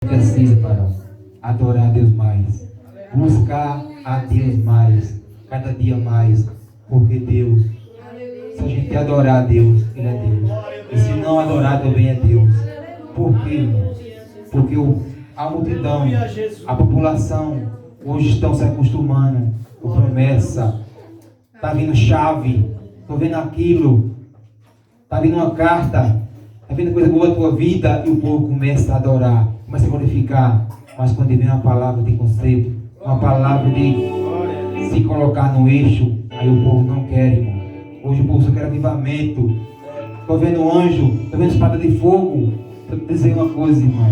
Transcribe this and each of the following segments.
Precisa para adorar a Deus mais, buscar a Deus mais, cada dia mais, porque Deus, se a gente adorar a Deus, Ele é Deus, e se não adorar também é Deus. Por quê, irmão? Porque a multidão, a população, hoje estão se acostumando com promessa, está vindo chave, estou vendo aquilo, está vindo uma carta, está vindo coisa boa na tua vida, e o povo começa a adorar, começa a glorificar. Mas quando vem uma palavra de conceito, uma palavra de se colocar no eixo, aí o povo não quer, irmão. Hoje o povo só quer avivamento. Estou vendo anjo, estou vendo espada de fogo. Estou dizendo uma coisa, irmão.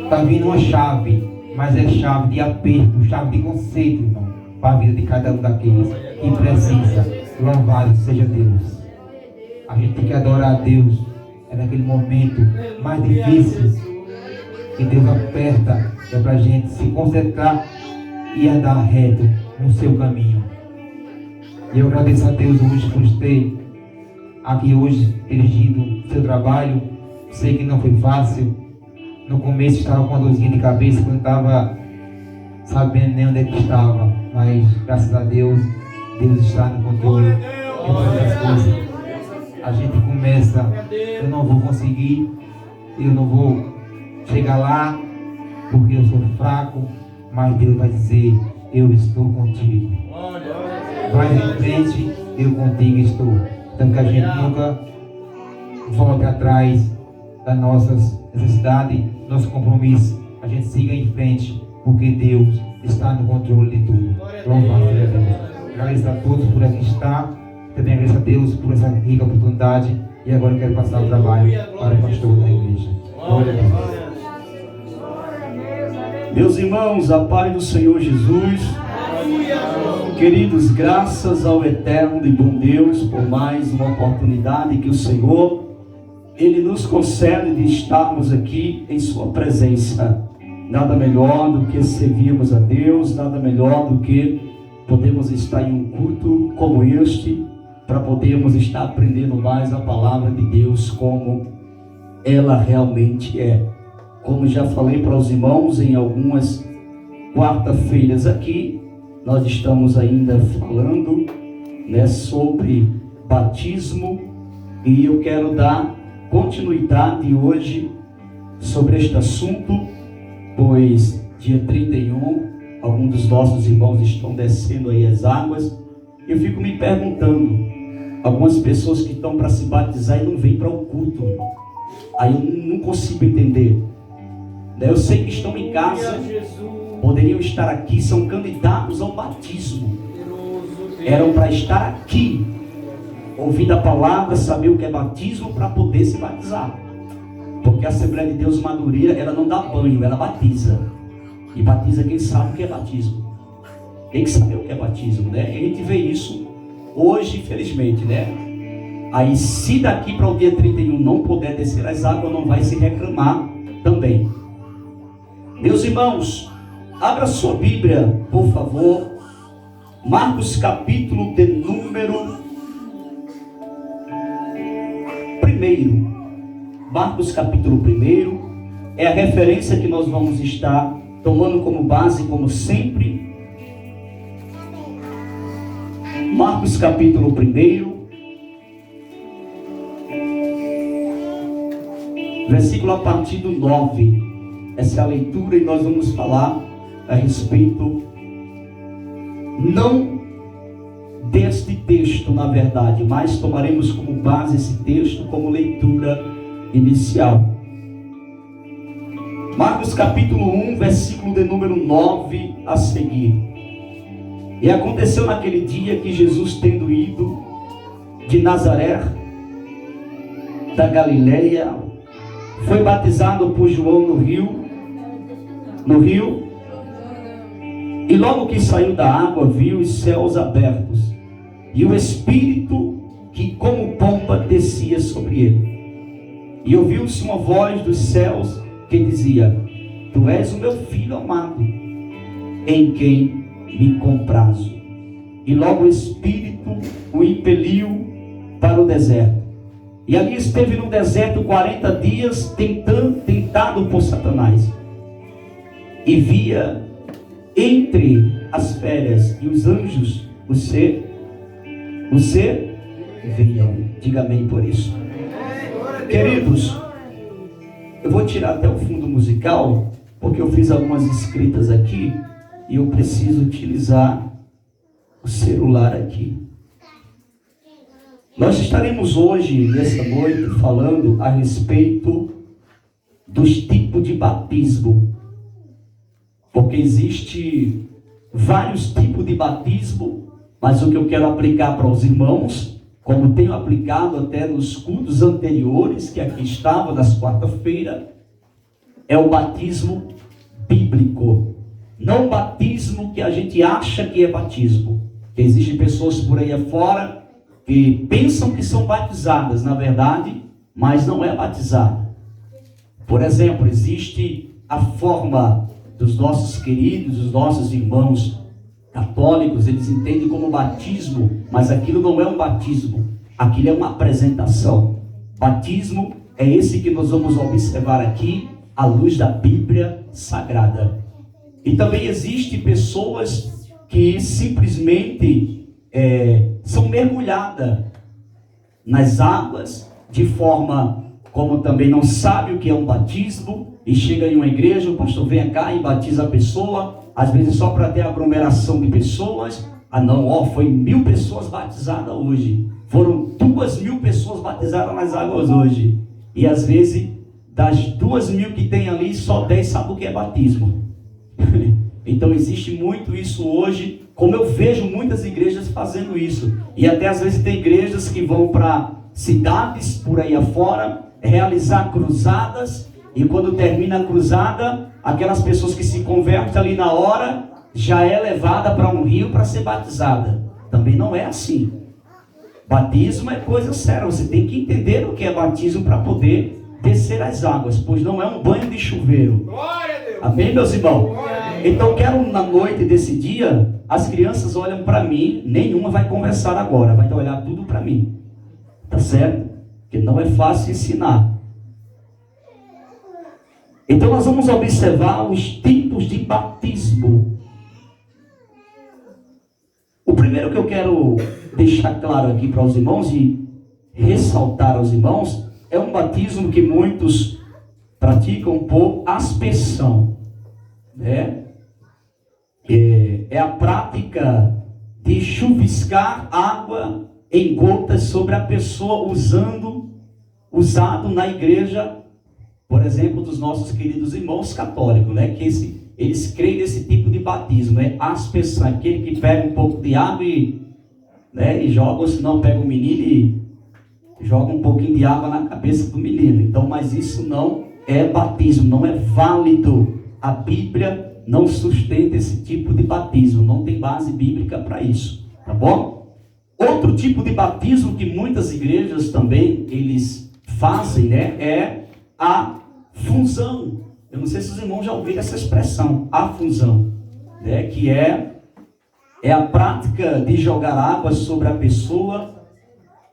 Está vindo uma chave, mas é chave de aperto, chave de conceito, irmão, para a vida de cada um daqueles que precisa. Louvado seja Deus. A gente tem que adorar a Deus. É naquele momento mais difícil que Deus aperta, é para a gente se concentrar e andar reto no seu caminho. E eu agradeço a Deus hoje por ter aqui hoje dirigido o seu trabalho. Sei que não foi fácil. No começo estava com uma dorzinha de cabeça, quando estava sabendo nem onde é que estava. Mas graças a Deus, Deus está no controle de todas as coisas. A gente começa, eu não vou conseguir, eu não vou chegar lá, porque eu sou fraco, mas Deus vai dizer, eu estou contigo. Vai em frente, eu contigo estou. Então que a gente nunca volte atrás das nossas necessidades, nosso compromisso. A gente siga em frente, porque Deus está no controle de tudo. Louvado seja Deus. Agradeço a todos por aqui estar. Também agradeço a Deus por essa rica oportunidade. E agora eu quero passar o trabalho para o pastor da igreja. Glória a Deus. Meus irmãos, a paz do Senhor Jesus. Queridos, graças ao eterno e bom Deus por mais uma oportunidade que o Senhor, Ele nos concede de estarmos aqui em sua presença. Nada melhor do que servirmos a Deus, nada melhor do que podermos estar em um culto como este, para podermos estar aprendendo mais a palavra de Deus como ela realmente é. Como já falei para os irmãos em algumas quarta-feiras aqui, nós estamos ainda falando, sobre batismo, e eu quero dar continuidade hoje sobre este assunto, pois dia 31, alguns dos nossos irmãos estão descendo aí as águas. Eu fico me perguntando, algumas pessoas que estão para se batizar e não vêm para o culto, aí eu não consigo entender. Eu sei que estão em casa, poderiam estar aqui, são candidatos ao batismo, eram para estar aqui, ouvindo a palavra, saber o que é batismo para poder se batizar, porque a Assembleia de Deus Madureira, ela não dá banho, ela batiza, e batiza quem sabe o que é batismo, tem que saber o que é batismo, né? E a gente vê isso hoje, infelizmente, Aí se daqui para o dia 31 não puder descer as águas, não vai se reclamar também. Meus irmãos, abra sua Bíblia, por favor. Marcos capítulo de número 1. Marcos capítulo 1 é a referência que nós vamos estar tomando como base, como sempre. Marcos capítulo 1, versículo a partir do 9. Essa é a leitura e nós vamos falar a respeito não deste texto, na verdade, mas tomaremos como base esse texto como leitura inicial. Marcos capítulo 1, versículo de número 9 a seguir. E aconteceu naquele dia que Jesus, tendo ido de Nazaré da Galileia, foi batizado por João no rio, e logo que saiu da água, viu os céus abertos, e o Espírito que como pomba descia sobre ele. E ouviu-se uma voz dos céus que dizia: Tu és o meu filho amado, em quem me comprazo. E logo o Espírito o impeliu para o deserto, E ali esteve no deserto 40 dias, tentado por Satanás. E via entre as férias e os anjos o ser viam. Diga amém por isso. Queridos, eu vou tirar até o fundo musical, porque eu fiz algumas escritas aqui e eu preciso utilizar o celular aqui. Nós estaremos hoje, nessa noite, falando a respeito dos tipos de batismo, porque existe vários tipos de batismo, mas o que eu quero aplicar para os irmãos, como tenho aplicado até nos cultos anteriores, que aqui estava, nas quarta-feiras, é o batismo bíblico. Não o batismo que a gente acha que é batismo. Que existem pessoas por aí afora que pensam que são batizadas, na verdade, mas não é batizada. Por exemplo, existe a forma dos nossos queridos, os nossos irmãos católicos, eles entendem como batismo, mas aquilo não é um batismo, aquilo é uma apresentação. Batismo é esse que nós vamos observar aqui, à luz da Bíblia Sagrada. E também existem pessoas que simplesmente são mergulhadas nas águas, de forma como também não sabe o que é um batismo, e chega em uma igreja, o pastor vem cá e batiza a pessoa, às vezes só para ter aglomeração de pessoas. Foi 1.000 pessoas batizadas hoje, foram 2.000 pessoas batizadas nas águas hoje, e às vezes das 2.000 que tem ali, só 10 sabem o que é batismo. Então existe muito isso hoje, como eu vejo muitas igrejas fazendo isso, e até às vezes tem igrejas que vão para cidades por aí afora, realizar cruzadas, e quando termina a cruzada, aquelas pessoas que se convertem ali na hora, já é levada para um rio para ser batizada. Também não é assim. Batismo é coisa séria, você tem que entender o que é batismo para poder descer as águas, pois não é um banho de chuveiro. Glória a Deus. Amém, meus irmãos? Então quero na noite desse dia, as crianças olham para mim, nenhuma vai conversar agora, vai olhar tudo para mim, tá certo? Porque não é fácil ensinar. Então nós vamos observar os tipos de batismo. O primeiro que eu quero deixar claro aqui para os irmãos e ressaltar aos irmãos é um batismo que muitos praticam por aspersão, né? É a prática de chuviscar água em gotas sobre a pessoa, usado na igreja, por exemplo, dos nossos queridos irmãos católicos, né? Que eles creem nesse tipo de batismo, é aspersão, aquele que pega um pouco de água e joga, ou se não pega o menino e joga um pouquinho de água na cabeça do menino. Então, mas isso não é batismo, não é válido. A Bíblia não sustenta esse tipo de batismo, não tem base bíblica para isso, tá bom? Outro tipo de batismo que muitas igrejas também eles fazem, né, é a função. Eu não sei se os irmãos já ouviram essa expressão, a função, né, que é a prática de jogar água sobre a pessoa,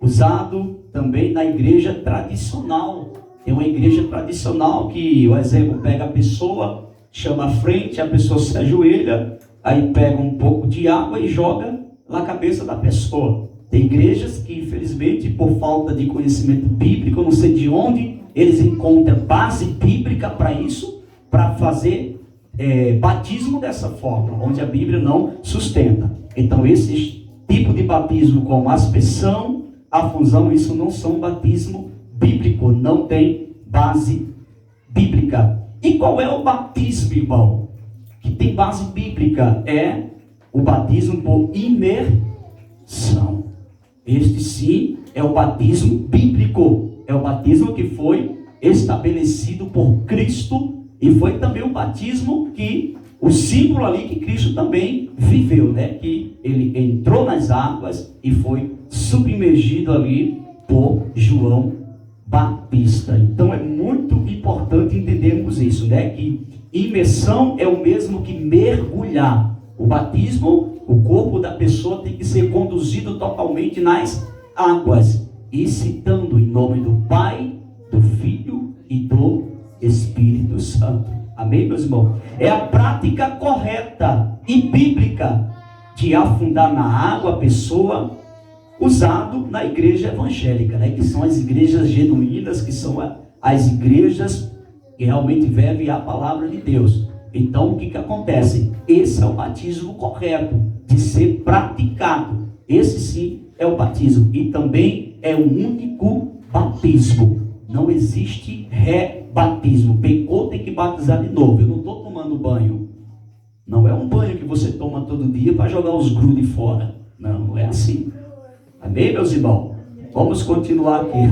usado também na igreja tradicional. Tem uma igreja tradicional que, o exemplo, pega a pessoa, chama à frente, a pessoa se ajoelha, aí pega um pouco de água e joga na cabeça da pessoa. Tem igrejas que, infelizmente, por falta de conhecimento bíblico, eu não sei de onde eles encontram base bíblica para isso, para fazer batismo dessa forma, onde a Bíblia não sustenta. Então, esse tipo de batismo como aspersão, a fusão, isso não são batismo bíblico, não tem base bíblica. E qual é o batismo, irmão? Que tem base bíblica, é o batismo por imersão. Este sim é o batismo bíblico, é o batismo que foi estabelecido por Cristo, e foi também o batismo que, o símbolo ali que Cristo também viveu, né? Que ele entrou nas águas e foi submergido ali por João Batista. Então é muito importante entendermos isso, né? Que imersão é o mesmo que mergulhar. O batismo, o corpo da pessoa tem que ser conduzido totalmente nas águas. e citando em nome do Pai, do Filho e do Espírito Santo. Amém, meus irmãos? É a prática correta e bíblica de afundar na água a pessoa, usado na igreja evangélica, né? Que são as igrejas genuínas, que são as igrejas que realmente vivem a palavra de Deus. Então, o que acontece? Esse é o batismo correto de ser praticado. Esse sim é o batismo. E também é o único batismo. Não existe rebatismo. Pecou, tem que batizar de novo. Eu não estou tomando banho. Não é um banho que você toma todo dia para jogar os grudes fora. Não, não é assim. Amém, meus irmãos? Vamos continuar aqui.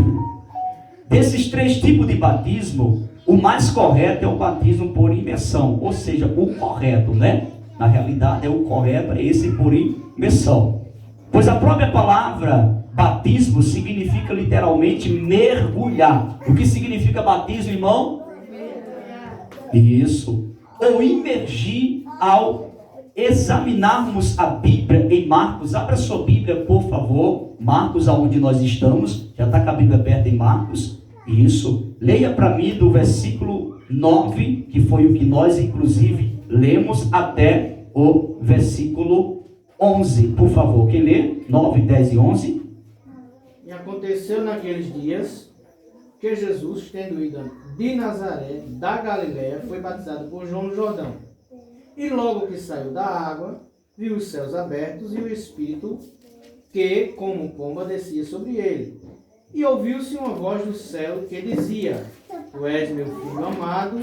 Desses 3 tipos de batismo, o mais correto é o batismo por imersão. Ou seja, o correto, né? Na realidade, o correto é esse por imersão. Pois a própria palavra batismo significa literalmente mergulhar. O que significa batismo, irmão? Isso. Ou imergir. Ao examinarmos a Bíblia em Marcos, abra sua Bíblia, por favor. Marcos, aonde nós estamos. Já está com a Bíblia aberta em Marcos. Isso. Leia para mim do versículo 9, que foi o que nós, inclusive, lemos, até o versículo 11. Por favor, quem lê? 9, 10 e 11. E aconteceu naqueles dias que Jesus, tendo ido de Nazaré, da Galiléia, foi batizado por João no Jordão. E logo que saiu da água, viu os céus abertos e o Espírito que, como pomba, descia sobre ele. E ouviu-se uma voz do céu que dizia: Tu és meu filho amado,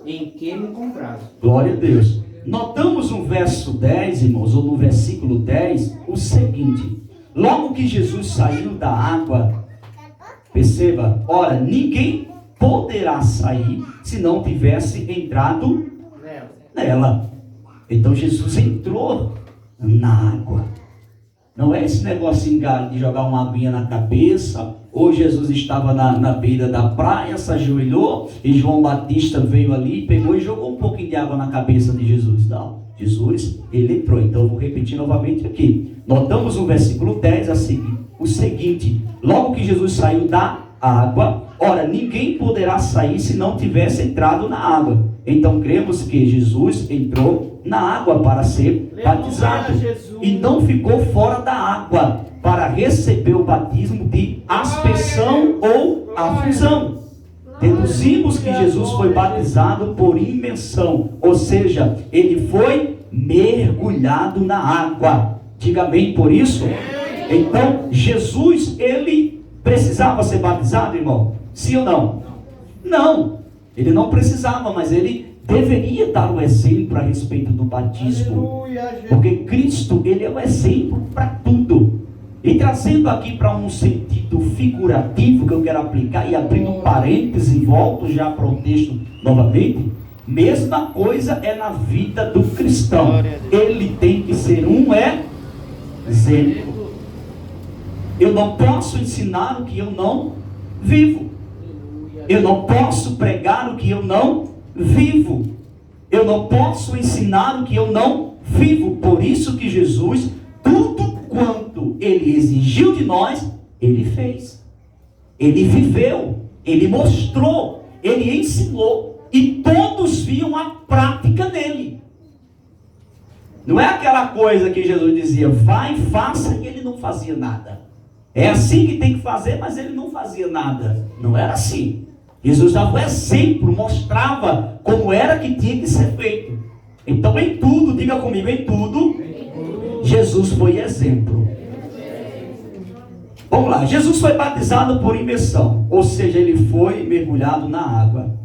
em que me comprazo. Glória a Deus. Notamos no verso 10, irmãos, ou no versículo 10, o seguinte: logo que Jesus saiu da água, perceba, ora, ninguém poderá sair se não tivesse entrado nela. Então Jesus entrou na água. Não é esse negocinho de jogar uma aguinha na cabeça. Ou Jesus estava na beira da praia, se ajoelhou, e João Batista veio ali, pegou e jogou um pouquinho de água na cabeça de Jesus. Não, Jesus, ele entrou. Então eu vou repetir novamente aqui. Notamos no versículo 10 o seguinte: logo que Jesus saiu da água, ora, ninguém poderá sair se não tivesse entrado na água. Então cremos que Jesus entrou na água para ser batizado e não ficou fora da água para receber o batismo de aspersão ou afusão. Deduzimos que Jesus foi batizado por imersão, ou seja, ele foi mergulhado na água. Diga amém por isso. Então Jesus, ele precisava ser batizado, irmão? Sim ou não? Não, ele não precisava, mas ele deveria dar o exemplo a respeito do batismo, porque Cristo, ele é o exemplo para tudo. E trazendo aqui para um sentido figurativo que eu quero aplicar, e abrindo parênteses, e volto já para o texto novamente, mesma coisa é na vida do cristão. Ele tem que ser um exemplo. Eu não posso ensinar o que eu não vivo. Eu não posso pregar o que eu não vivo. Eu não posso ensinar o que eu não vivo. Por isso que Jesus, tudo quanto ele exigiu de nós, ele fez. Ele viveu, ele mostrou, ele ensinou, e todos viam a prática dele. Não é aquela coisa que Jesus dizia, vai, faça, e ele não fazia nada. É assim que tem que fazer, mas ele não fazia nada. Não era assim. Jesus dava o exemplo, mostrava como era que tinha que ser feito. Então em tudo, diga comigo, em tudo, Jesus foi exemplo. Vamos lá, Jesus foi batizado por imersão, ou seja, ele foi mergulhado na água.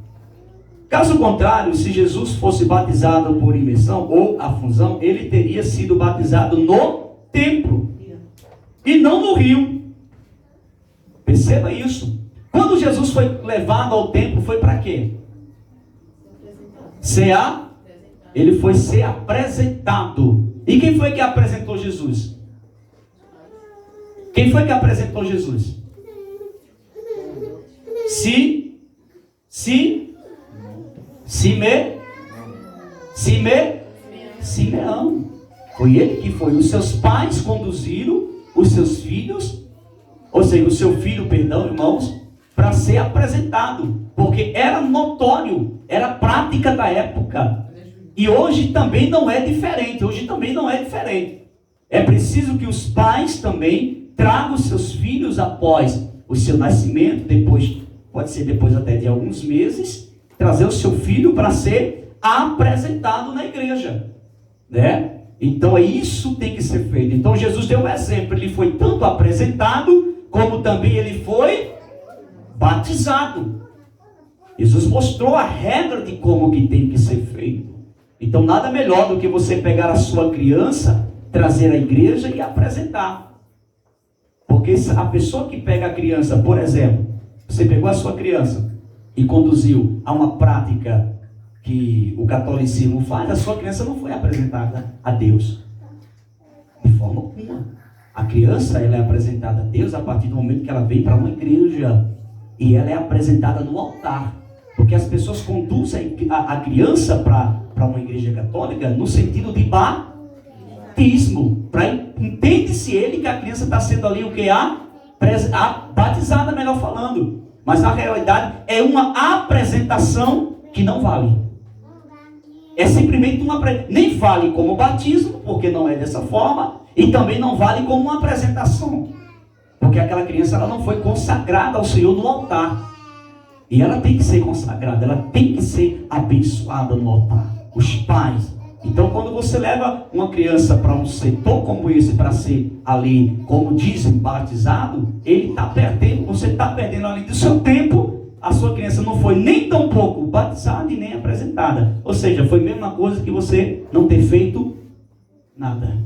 Caso contrário, se Jesus fosse batizado por imersão ou afusão, ele teria sido batizado no templo e não no rio. Perceba isso. Quando Jesus foi levado ao templo, foi para quê? Ele foi ser apresentado. E quem foi que apresentou Jesus? Quem foi que apresentou Jesus? Simeão. Foi ele que foi. Os seus pais conduziram os seus filhos ou seja, o seu filho, perdão, irmãos, para ser apresentado, porque era notório, era prática da época. E hoje também não é diferente, É preciso que os pais também tragam os seus filhos após o seu nascimento, depois, pode ser depois até de alguns meses, trazer o seu filho para ser apresentado na igreja, né? Então isso tem que ser feito. Então Jesus deu um exemplo, ele foi tanto apresentado, como também ele foi batizado. Jesus mostrou a regra de como que tem que ser feito. Então nada melhor do que você pegar a sua criança, trazer à igreja e apresentar. Porque a pessoa que pega a criança, por exemplo, você pegou a sua criança e conduziu a uma prática que o catolicismo faz, a sua criança não foi apresentada a Deus. De forma alguma. A criança, ela é apresentada a Deus a partir do momento que ela vem para uma igreja. E ela é apresentada no altar. Porque as pessoas conduzem a criança para uma igreja católica no sentido de batismo. Entende-se ele que a criança está sendo ali o que? Batizada, melhor falando. Mas na realidade é uma apresentação que não vale. É simplesmente nem vale como batismo, porque não é dessa forma, e também não vale como uma apresentação. Porque aquela criança ela não foi consagrada ao Senhor no altar. E ela tem que ser consagrada, ela tem que ser abençoada no altar. Os pais. Então quando você leva uma criança para um setor como esse, para ser ali, como dizem, batizado, ele está perdendo, você está perdendo ali do seu tempo. A sua criança não foi nem tão pouco batizada e nem apresentada. Ou seja, foi a mesma coisa que você não ter feito nada.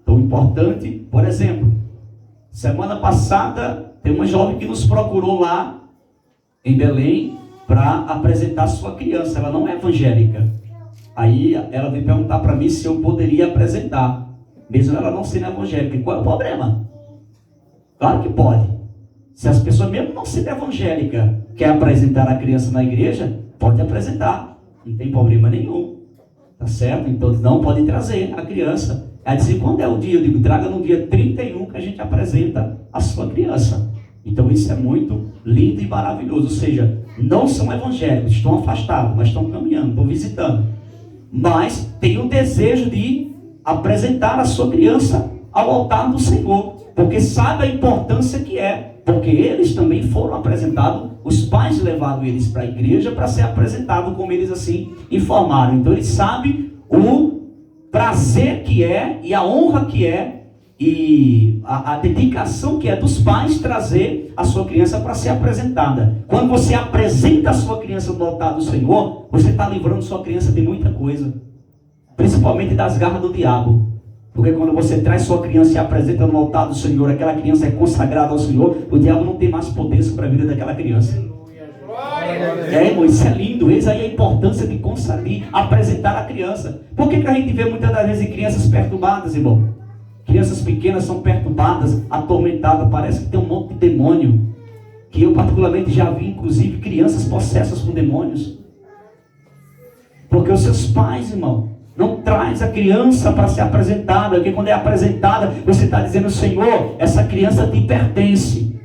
Então importante, por exemplo, semana passada tem uma jovem que nos procurou lá em Belém para apresentar sua criança. Ela não é evangélica. Aí ela veio perguntar para mim se eu poderia apresentar, mesmo ela não sendo evangélica. E qual é o problema? Claro que pode. Se as pessoas, mesmo não sendo evangélica, quer apresentar a criança na igreja, pode apresentar. Não tem problema nenhum. Tá certo? Então não pode trazer a criança. Ela disse, quando é o dia? Eu digo, traga no dia 31 que a gente apresenta a sua criança. Então isso é muito lindo e maravilhoso. Ou seja, não são evangélicos, estão afastados, mas estão caminhando, estão visitando. Mas tem o desejo de apresentar a sua criança ao altar do Senhor. Porque sabe a importância que é. Porque eles também foram apresentados, os pais levaram eles para a igreja para ser apresentado, como eles assim informaram. Então eles sabem o prazer que é e a honra que é e a dedicação que é dos pais trazer a sua criança para ser apresentada. Quando você apresenta a sua criança no altar do Senhor, você está livrando sua criança de muita coisa, principalmente das garras do diabo. Porque quando você traz sua criança e apresenta no altar do Senhor, aquela criança é consagrada ao Senhor, o diabo não tem mais poder sobre a vida daquela criança. Irmão, isso é lindo. Eis aí a importância de consagrar, apresentar a criança. Por que a gente vê muitas das vezes crianças perturbadas, irmão? Crianças pequenas são perturbadas, atormentadas, parece que tem um monte de demônio. Que eu particularmente já vi, inclusive, crianças possessas com demônios. Porque os seus pais, irmão, não traz a criança para ser apresentada, porque quando é apresentada, você está dizendo, Senhor, essa criança te pertence.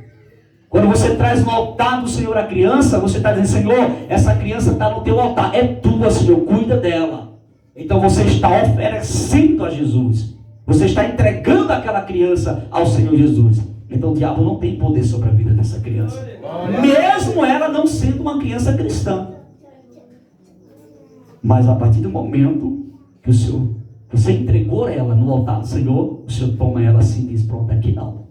Quando você traz no altar do Senhor a criança, você está dizendo, Senhor, essa criança está no teu altar, é tua, Senhor, cuida dela. Então você está oferecendo a Jesus. Você está entregando aquela criança ao Senhor Jesus. Então o diabo não tem poder sobre a vida dessa criança. Mesmo ela não sendo uma criança cristã. Mas a partir do momento que você entregou ela no altar do Senhor, o Senhor toma ela assim e diz, pronto, aqui não.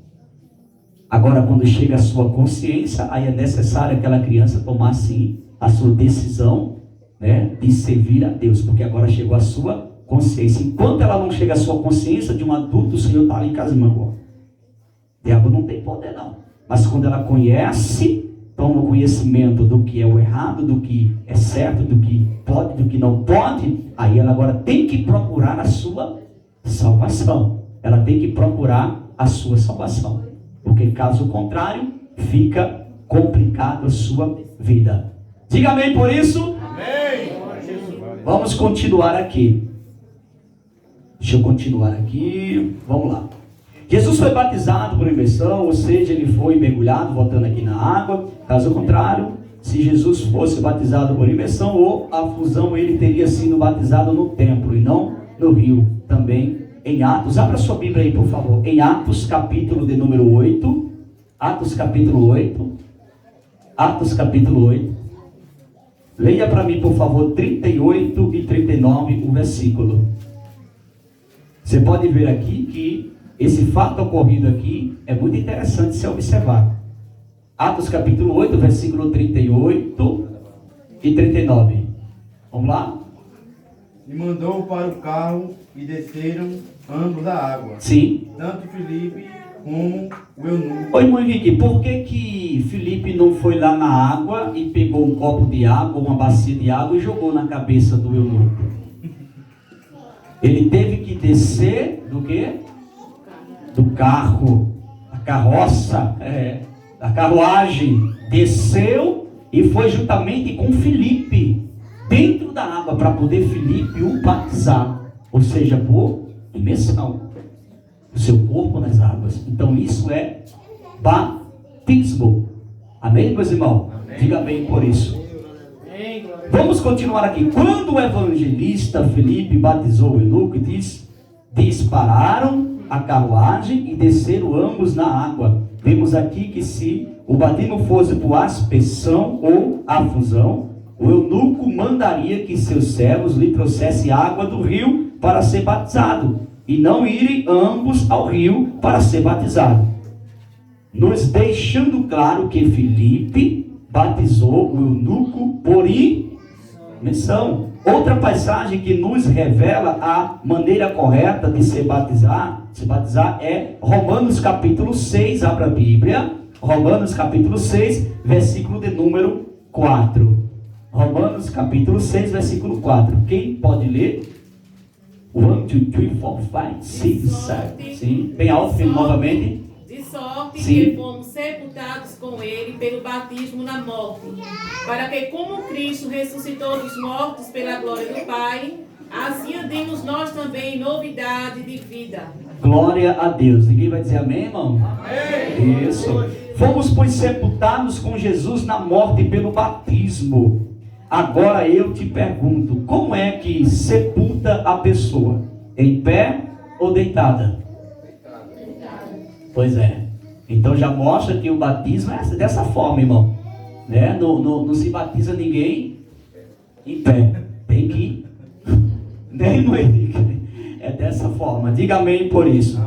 Agora quando chega a sua consciência, aí é necessário aquela criança tomar assim a sua decisão, né, de servir a Deus, porque agora chegou a sua consciência. Enquanto ela não chega à sua consciência de um adulto, o Senhor está ali em casa, irmão. O diabo não tem poder não. Mas quando ela conhece, toma o conhecimento do que é o errado, do que é certo, do que pode, do que não pode, aí ela agora tem que procurar a sua salvação. Ela tem que procurar a sua salvação. Porque caso contrário, fica complicado a sua vida. Diga amém por isso? Amém. Vamos continuar aqui. Deixa eu continuar aqui. Vamos lá. Jesus foi batizado por imersão, ou seja, ele foi mergulhado, voltando aqui na água. Caso contrário, se Jesus fosse batizado por imersão ou a fusão, ele teria sido batizado no templo e não no rio. Também em Atos, abra sua Bíblia aí, por favor, em Atos capítulo de número 8, Atos capítulo 8, Atos capítulo 8, leia para mim, por favor, 38 e 39, o versículo. Você pode ver aqui que esse fato ocorrido aqui é muito interessante se observar. Atos capítulo 8, versículo 38 e 39. Vamos lá? E mandou para o carro e desceram ambos da água. Sim. Tanto Filipe como o eunuco. Oi, irmão Henrique, por que Filipe não foi lá na água e pegou um copo de água, uma bacia de água e jogou na cabeça do eunuco? Ele teve que descer do quê? Do carro, a carroça, a carruagem, desceu e foi juntamente com Filipe dentro da água para poder Filipe o batizar, ou seja, por imersão, o seu corpo nas águas. Então isso é batismo. Amém, meus irmãos? Amém. Diga bem por isso. Vamos continuar aqui. Quando o evangelista Filipe batizou o eunuco, dispararam a carruagem e desceram ambos na água. Vemos aqui que se o batismo fosse por aspersão ou afusão, o eunuco mandaria que seus servos lhe trouxessem água do rio para ser batizado, e não irem ambos ao rio para ser batizado. Nos deixando claro que Filipe batizou o eunuco por imersão. Outra passagem que nos revela a maneira correta de se batizar é Romanos capítulo 6, abra a Bíblia, Romanos capítulo 6, versículo de número 4. Romanos capítulo 6, versículo 4. Quem pode ler? 1, 2, 3, 4, 5, 6, 7. Sim, bem alto, filho, novamente. De sorte Sim. que fomos sepultados com ele pelo batismo na morte, para que, como Cristo ressuscitou dos mortos pela glória do Pai, assim andemos nós também em novidade de vida. Glória a Deus. Ninguém vai dizer amém, irmão? Amém. Isso. Fomos, pois, sepultados com Jesus na morte pelo batismo. Agora eu te pergunto, como é que sepulta a pessoa? Em pé ou deitada? Pois é. Então já mostra que o batismo é dessa forma, irmão. Né? Não se batiza ninguém em pé. Tem que... Nem no Henrique. É dessa forma. Diga amém por isso.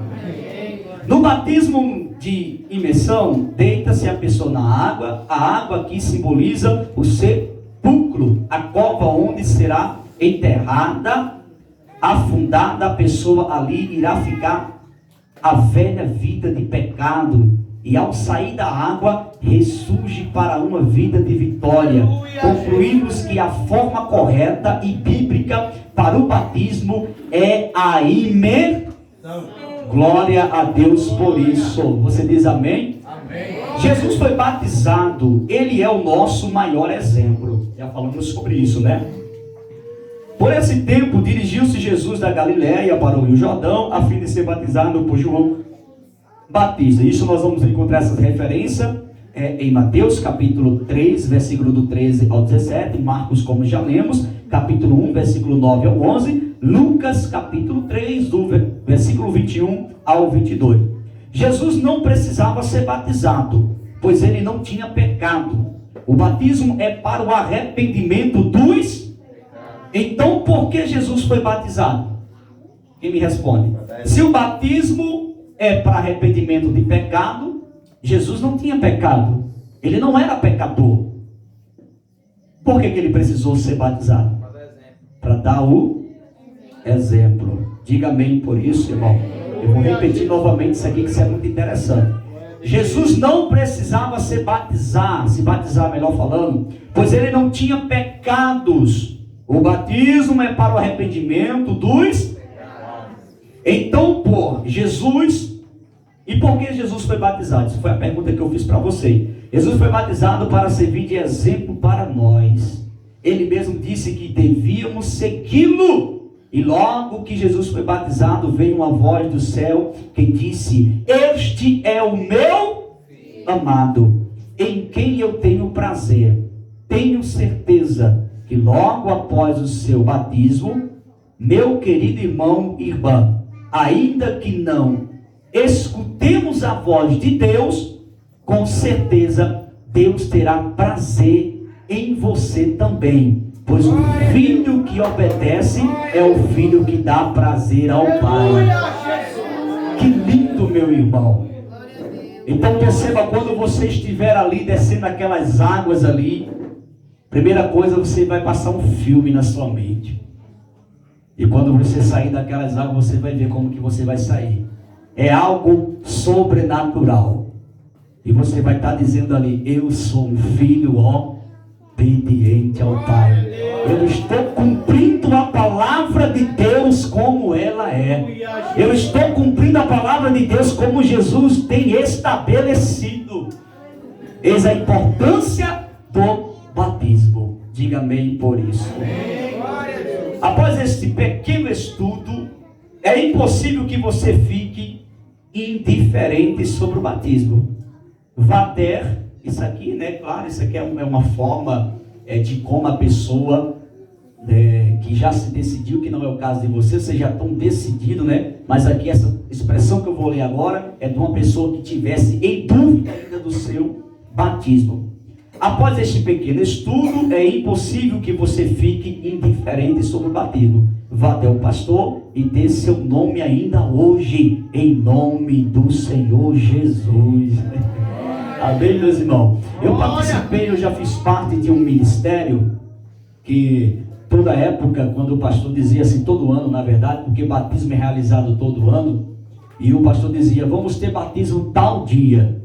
No batismo de imersão, deita-se a pessoa na água. A água aqui simboliza o sepulcro, a cova onde será enterrada, afundada. A pessoa ali irá ficar a velha vida de pecado, e ao sair da água ressurge para uma vida de vitória. Concluímos que a forma correta e bíblica para o batismo é a imersão. Glória a Deus por isso. Você diz amém? Amém. Jesus foi batizado, ele é o nosso maior exemplo. Já falamos sobre isso, né? Por esse tempo, dirigiu-se Jesus da Galiléia para o Rio Jordão, a fim de ser batizado por João Batista. Isso nós vamos encontrar essa referência em Mateus capítulo 3, versículo do 13 ao 17, Marcos, como já lemos, capítulo 1, versículo 9 ao 11, Lucas capítulo 3, do versículo 21 ao 22. Jesus não precisava ser batizado, pois ele não tinha pecado. O batismo é para o arrependimento dos... Então, por que Jesus foi batizado? Quem me responde? Se o batismo é para arrependimento de pecado, Jesus não tinha pecado. Ele não era pecador. Por que ele precisou ser batizado? Para dar o exemplo. Diga amém por isso, irmão. Eu vou repetir novamente isso aqui, que isso é muito interessante. Jesus não precisava se batizar, melhor falando, pois ele não tinha pecados. O batismo é para o arrependimento dos... Então, por Jesus... E por que Jesus foi batizado? Essa foi a pergunta que eu fiz para você. Jesus foi batizado para servir de exemplo para nós. Ele mesmo disse que devíamos segui-lo E logo que Jesus foi batizado, veio uma voz do céu que disse: este é o meu amado, em quem eu tenho prazer. Tenho certeza que logo após o seu batismo, meu querido irmão e irmã, ainda que não escutemos a voz de Deus, com certeza Deus terá prazer em você também, pois o filho que obedece é o filho que dá prazer ao Pai. Que lindo, meu irmão. Então perceba, quando você estiver ali descendo aquelas águas ali, primeira coisa, você vai passar um filme na sua mente. E quando você sair daquelas águas, você vai ver como que você vai sair. É algo sobrenatural. E você vai estar dizendo ali: eu sou um filho obediente ao Pai. Eu estou cumprindo a palavra de Deus como ela é. Eu estou cumprindo a palavra de Deus como Jesus tem estabelecido. Eis a importância do batismo. Diga amém por isso. Após este pequeno estudo, é impossível que você fique indiferente sobre o batismo. Vater, isso aqui, né? Claro, isso aqui é uma forma de como a pessoa que já se decidiu, que não é o caso de você, vocês já estão decididos, né? Mas aqui essa expressão que eu vou ler agora é de uma pessoa que tivesse em dúvida ainda do seu batismo. Após este pequeno estudo, é impossível que você fique indiferente sobre o batismo. Vá até o pastor e dê seu nome ainda hoje, em nome do Senhor Jesus. Amém, meus irmãos? Eu participei, eu já fiz parte de um ministério que toda época, quando o pastor dizia assim, todo ano, na verdade, porque batismo é realizado todo ano, e o pastor dizia: vamos ter batismo tal dia,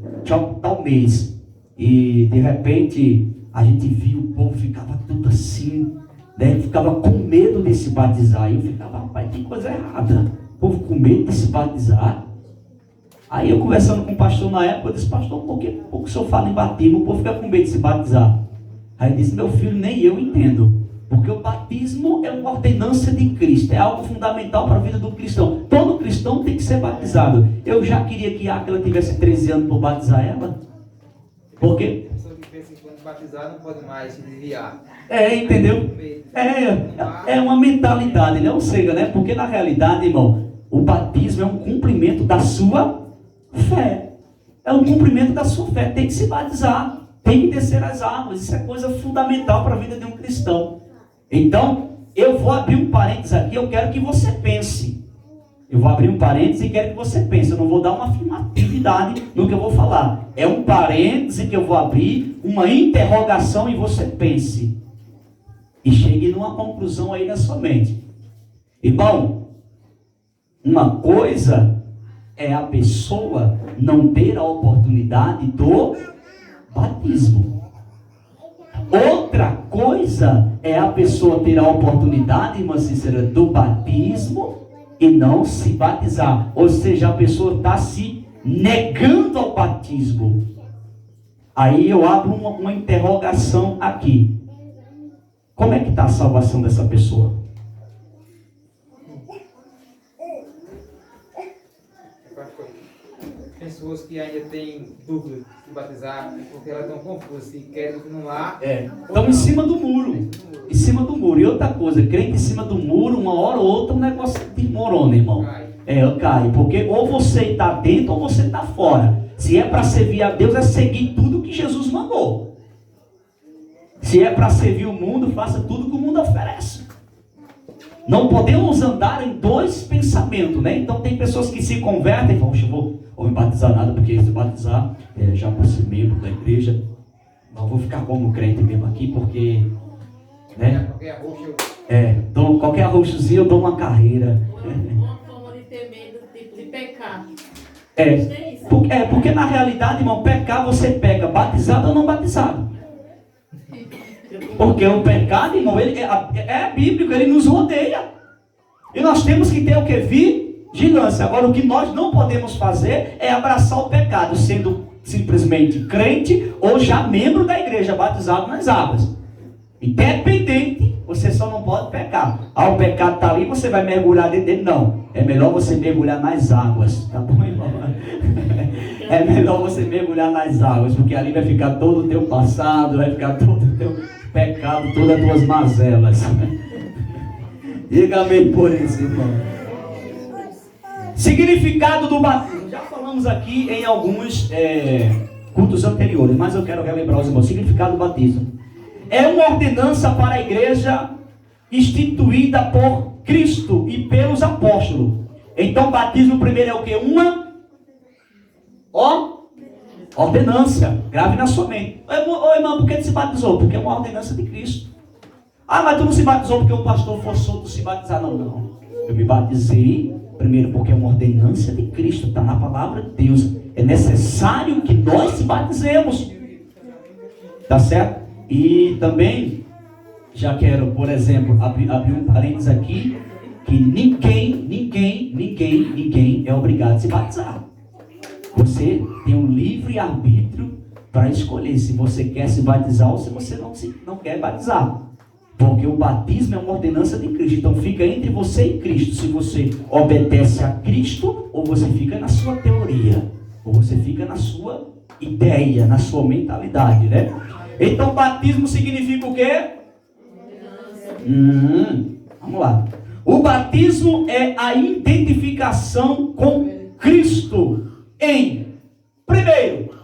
tal mês. E de repente a gente viu, o povo ficava tudo assim, né? Ficava com medo de se batizar. E eu ficava: rapaz, que coisa errada, o povo com medo de se batizar. Aí eu conversando com o pastor na época, eu disse: pastor, por que o senhor fala em batismo, o povo fica com medo de se batizar? Aí ele disse: meu filho, nem eu entendo, porque o batismo é uma ordenança de Cristo, é algo fundamental para a vida do cristão. Todo cristão tem que ser batizado. Eu já queria que Áquila tivesse 13 anos para batizar ela. Por quê? A pessoa que pensa que quando batizar não pode mais se desviar. Entendeu? É uma mentalidade, né? Ou seja, né? Porque na realidade, irmão, o batismo é um cumprimento da sua fé. É um cumprimento da sua fé. Tem que se batizar, tem que descer as águas. Isso é coisa fundamental para a vida de um cristão. Então, eu vou abrir um parênteses aqui, eu quero que você pense. Eu vou abrir um parênteses e quero que você pense. Eu não vou dar uma afirmatividade no que eu vou falar. É um parêntese que eu vou abrir, uma interrogação, e você pense. E chegue numa conclusão aí na sua mente. Irmão, uma coisa é a pessoa não ter a oportunidade do batismo. Outra coisa é a pessoa ter a oportunidade, irmã Cícera, do batismo e não se batizar. Ou seja, a pessoa está se negando ao batismo. Aí eu abro uma interrogação aqui. Como é que está a salvação dessa pessoa? Pessoas que ainda têm dúvida de se batizar, porque elas estão confusas e querem continuar. Estão em cima do muro. Em cima do muro. E outra coisa, crente em cima do muro, uma hora ou outra o negócio desmorona, irmão. Cai. Porque ou você está dentro ou você está fora. Se é para servir a Deus, é seguir tudo que Jesus mandou. Se é para servir o mundo, faça tudo que o mundo oferece. Não podemos andar em dois pensamentos, né? Então tem pessoas que se convertem e falam: vou me batizar nada, porque se batizar, já vou ser membro da igreja, não vou ficar como crente mesmo aqui, porque, né? Qualquer arroxozinho eu dou uma carreira. Uma forma de ter medo, tipo de pecar. Porque na realidade, irmão, pecar você pega batizado ou não batizado. Porque o pecado, irmão, ele é bíblico, ele nos rodeia. E nós temos que ter o que? Vigilância. Agora, o que nós não podemos fazer é abraçar o pecado, sendo simplesmente crente ou já membro da igreja, batizado nas águas. Independente você só não pode pecar. O pecado está ali, você vai mergulhar dentro dele. Não, é melhor você mergulhar nas águas. Tá bom, irmão? É melhor você mergulhar nas águas, porque ali vai ficar todo o teu passado, vai ficar todo o teu pecado, todas as tuas mazelas. Diga amém por isso, irmão. Significado do batismo. Já falamos aqui em alguns cultos anteriores, mas eu quero relembrar os irmãos. Significado do batismo. É uma ordenança para a igreja instituída por Cristo e pelos apóstolos. Então, batismo primeiro é o que? Uma ordenança. Grave na sua mente. Ô irmão, por que você se batizou? Porque é uma ordenança de Cristo. Ah, mas tu não se batizou porque o pastor forçou tu se batizar. Não. Eu me batizei primeiro porque é uma ordenança de Cristo. Está na palavra de Deus. É necessário que nós se batizemos. Tá certo? E também, já quero, por exemplo, abrir um parênteses aqui, que ninguém é obrigado a se batizar. Você tem um livre arbítrio para escolher se você quer se batizar ou se você não quer batizar. Porque o batismo é uma ordenança de Cristo. Então fica entre você e Cristo. Se você obedece a Cristo, ou você fica na sua teoria, ou você fica na sua ideia, na sua mentalidade, né? Então, batismo significa o quê? Vamos lá. O batismo é a identificação com Cristo em, primeiro,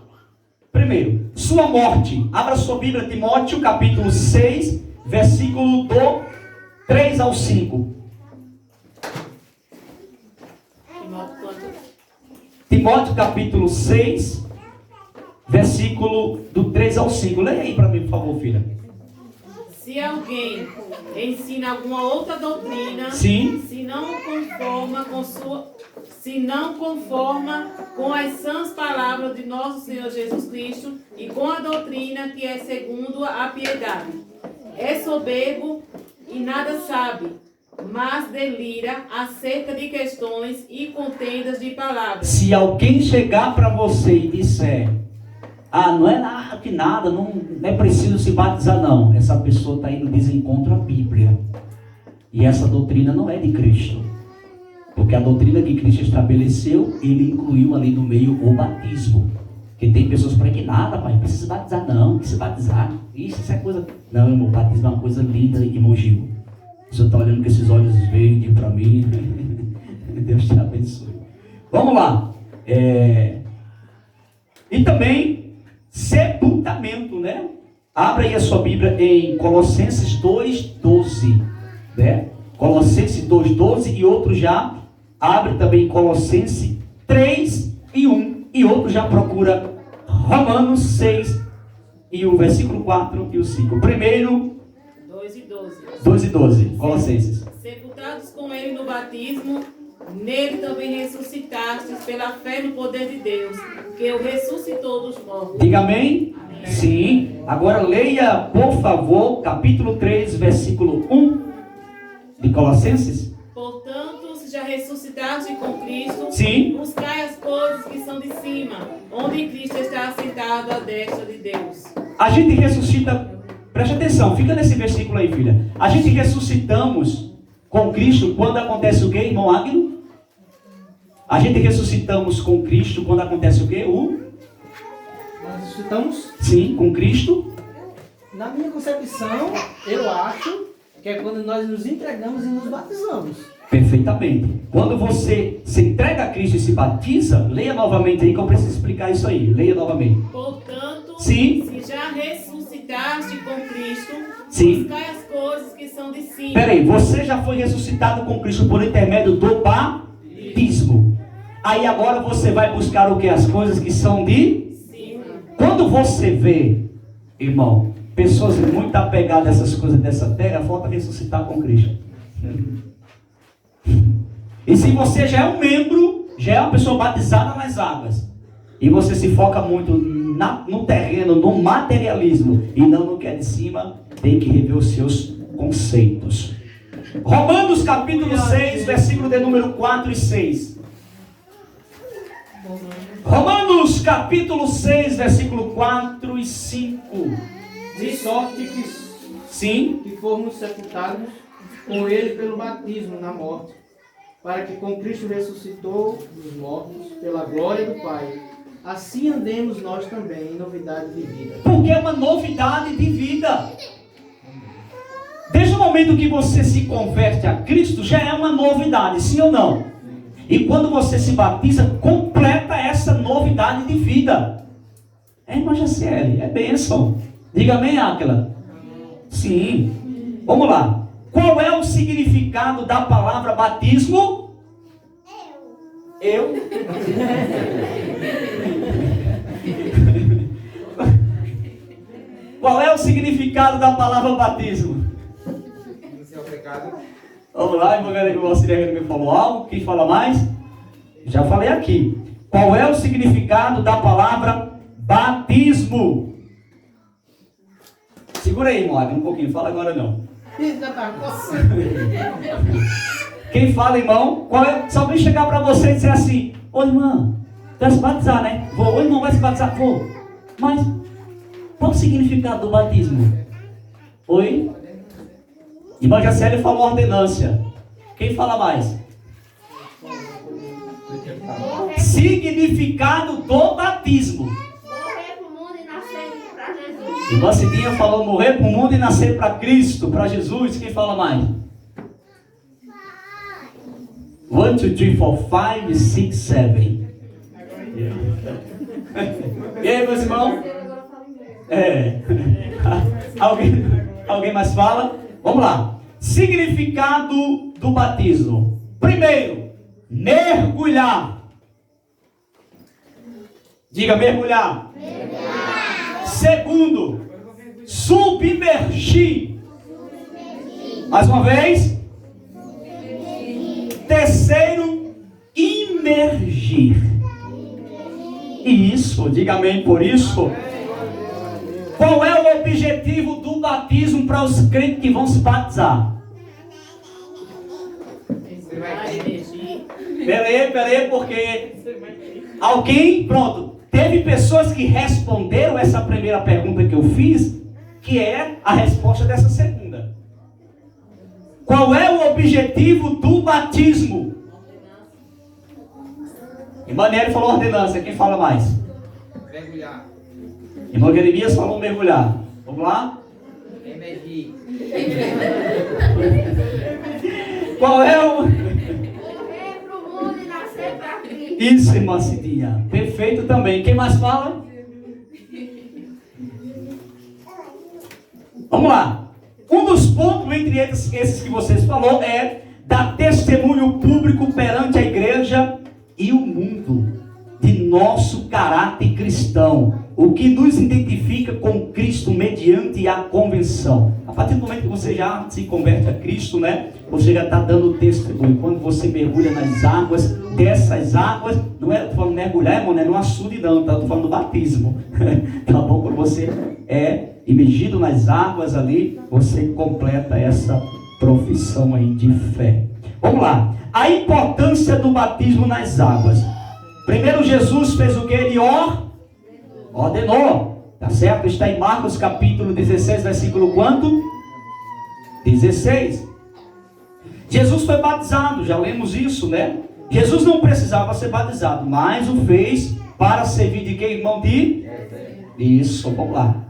sua morte. Abra sua Bíblia, Timóteo, capítulo 6, versículo do 3 ao 5. Timóteo, capítulo 6, versículo do 3 ao 5. Leia aí para mim, por favor, filha. Se alguém ensina alguma outra doutrina, Sim. se não conforma com as sãs palavras de nosso Senhor Jesus Cristo e com a doutrina que é segundo a piedade, é soberbo e nada sabe, mas delira acerca de questões e contendas de palavras. Se alguém chegar para você e disser: não é nada que nada, não é preciso se batizar, não. Essa pessoa está indo desencontro à Bíblia. E essa doutrina não é de Cristo. Porque a doutrina que Cristo estabeleceu, ele incluiu ali no meio o batismo. Porque tem pessoas por aí que nada, pai, não precisa batizar, não. Que se batizar, isso é coisa. Não, irmão, o batismo é uma coisa linda e emotiva. O senhor está olhando com esses olhos verdes para mim. Deus te abençoe. Vamos lá. E também sepultamento, né? Abra aí a sua Bíblia em Colossenses 2:12, né? Colossenses 2:12 e outro já abre também Colossenses 3:1 e outro já procura Romanos 6 e o versículo 4 e o 5. Primeiro 2:12. Colossenses. Sepultados com ele no batismo, nele também ressuscitastes pela fé no poder de Deus, que o ressuscitou dos mortos. Diga amém? Amém. Sim. Agora leia, por favor, capítulo 3, versículo 1 de Colossenses. Portanto, se já ressuscitaste com Cristo, Sim. buscai as coisas que são de cima, onde Cristo está assentado à destra de Deus. A gente ressuscita, preste atenção, fica nesse versículo aí, filha. A gente ressuscitamos com Cristo quando acontece o quê, irmão Águilo? A gente ressuscitamos com Cristo quando acontece o quê? Nós ressuscitamos? Sim, com Cristo. Na minha concepção, eu acho que é quando nós nos entregamos e nos batizamos. Perfeitamente. Quando você se entrega a Cristo e se batiza, leia novamente aí que eu preciso explicar isso aí. Leia novamente. Portanto, Sim. se já ressuscitaste com Cristo, Sim. buscai as coisas que são de cima. Peraí, você já foi ressuscitado com Cristo por intermédio do batismo. Aí agora você vai buscar o que? As coisas que são de cima. Quando você vê, irmão, pessoas muito apegadas a essas coisas dessa terra, falta ressuscitar com Cristo. E se você já é um membro, já é uma pessoa batizada nas águas, e você se foca muito no terreno, no materialismo, e não no que é de cima, tem que rever os seus conceitos. Romanos capítulo 6, versículo de número 4 e 6. Romanos capítulo 6, versículo 4 e 5. De sorte que Sim. que fomos sepultados com ele pelo batismo na morte, para que com Cristo ressuscitou dos mortos pela glória do Pai, assim andemos nós também em novidade de vida. Porque é uma novidade de vida. Desde o momento que você se converte a Cristo, já é uma novidade, sim ou não? E quando você se batiza, completa essa novidade de vida. É, irmã Jaciele, é bênção. Diga amém, Áquila. Sim. Vamos lá. Qual é o significado da palavra batismo? Eu. Qual é o significado da palavra batismo? Vamos lá, irmão Auxiliar me falou algo. Quem fala mais? Já falei aqui. Qual é o significado da palavra batismo? Segura aí, irmão, um pouquinho. Fala agora não. Quem fala, irmão? Qual é? Se alguém chegar para você e dizer assim: ô irmã, vai se batizar, né? Vou. Ô irmão, vai se batizar? Vou. Mas qual o significado do batismo? Oi? Irmã Jaciele falou ordenância. Quem fala mais? Significado do batismo. Morrer para o mundo e nascer para Jesus. Irmã Cidinha falou morrer para o mundo e nascer para Cristo, para Jesus. Quem fala mais? 1, 2, 3, 4, 5, 6, 7. E aí, meus irmãos? É. Alguém mais fala? Vamos lá. Significado do batismo. Primeiro, mergulhar. Diga mergulhar. Segundo, submergir. Mais uma vez. Terceiro, imergir. Isso, diga amém por isso. Qual é o objetivo do batismo para os crentes que vão se batizar? Peraí, porque alguém, pronto, teve pessoas que responderam essa primeira pergunta que eu fiz, que é a resposta dessa segunda. Qual é o objetivo do batismo? Irmã Nery falou ordenança, quem fala mais? Mergulhar. Irmão Jeremias falou mergulhar. Vamos lá? Emergir. Qual é o... Morrer para o mundo e nascer para Cristo. Isso, irmã Cidinha. Perfeito também. Quem mais fala? Vamos lá. Um dos pontos entre esses que vocês falou é dar testemunho público perante a igreja e o mundo de nosso caráter cristão. O que nos identifica com Cristo mediante a convenção. A partir do momento que você já se converte a Cristo, né? Você já está dando testemunho. Quando você mergulha nas águas, dessas águas, não é falando mergulhar, irmão, não é no açude não, tá? Estou falando do batismo. Tá bom? Quando você é imergido nas águas ali, você completa essa profissão aí de fé. Vamos lá. A importância do batismo nas águas. Primeiro Jesus fez o que? Ele ordenou. Tá certo? Está em Marcos capítulo 16, versículo quanto? 16. Jesus foi batizado, já lemos isso, né? Jesus não precisava ser batizado, mas o fez para servir de quê, irmão? Isso, vamos lá.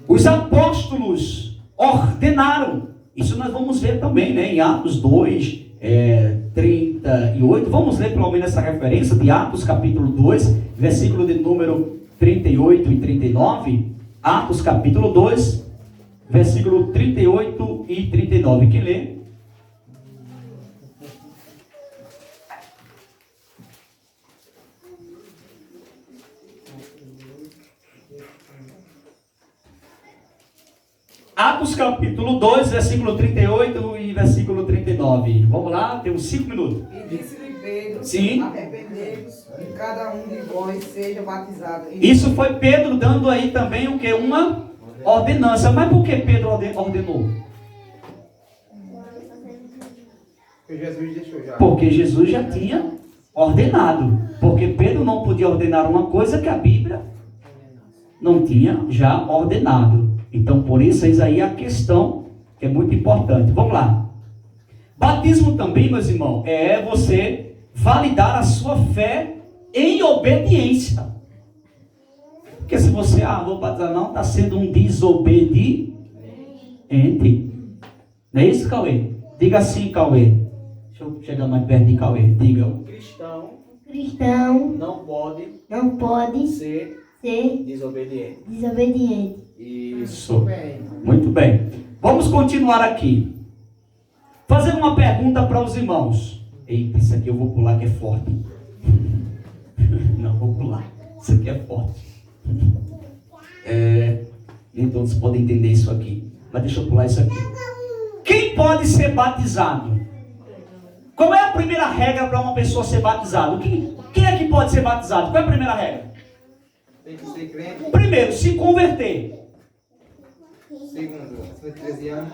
Os apóstolos ordenaram. Isso nós vamos ver também, né? Em Atos 2, 38. Vamos ler pelo menos essa referência de Atos capítulo 2, versículo de número 38 e 39. Atos capítulo 2, versículo 38 e 39. Quem lê? Atos capítulo 2, versículo 38 e versículo 39. Vamos lá, temos 5 minutos. E disse-lhe Pedro: Sim. arrependei-vos e cada um de vós seja batizado. Isso foi Pedro dando aí também o que? Uma ordenança. Mas por que Pedro ordenou? Jesus deixou já. Porque Jesus já tinha ordenado. Porque Pedro não podia ordenar uma coisa que a Bíblia não tinha já ordenado. Então, por isso aí a questão que é muito importante. Vamos lá. Batismo também, meus irmãos, é você validar a sua fé em obediência. Porque se você, vou batizar, não, está sendo um desobediente. Não é isso, Cauê? Diga assim, Cauê. Deixa eu chegar mais perto de Cauê. Diga. O Cristão não pode ser desobediente. desobediente. Isso. Bem, Muito bem. Vamos continuar aqui. Fazer uma pergunta para os irmãos. Eita, isso aqui eu vou pular que é forte. Não, vou pular. Isso aqui é forte. Nem todos podem entender isso aqui. Mas deixa eu pular isso aqui. Quem pode ser batizado? Qual é a primeira regra para uma pessoa ser batizada? Quem é que pode ser batizado? Qual é a primeira regra? Tem que ser crente. Primeiro, se converter. Segundo, acima de 13 anos.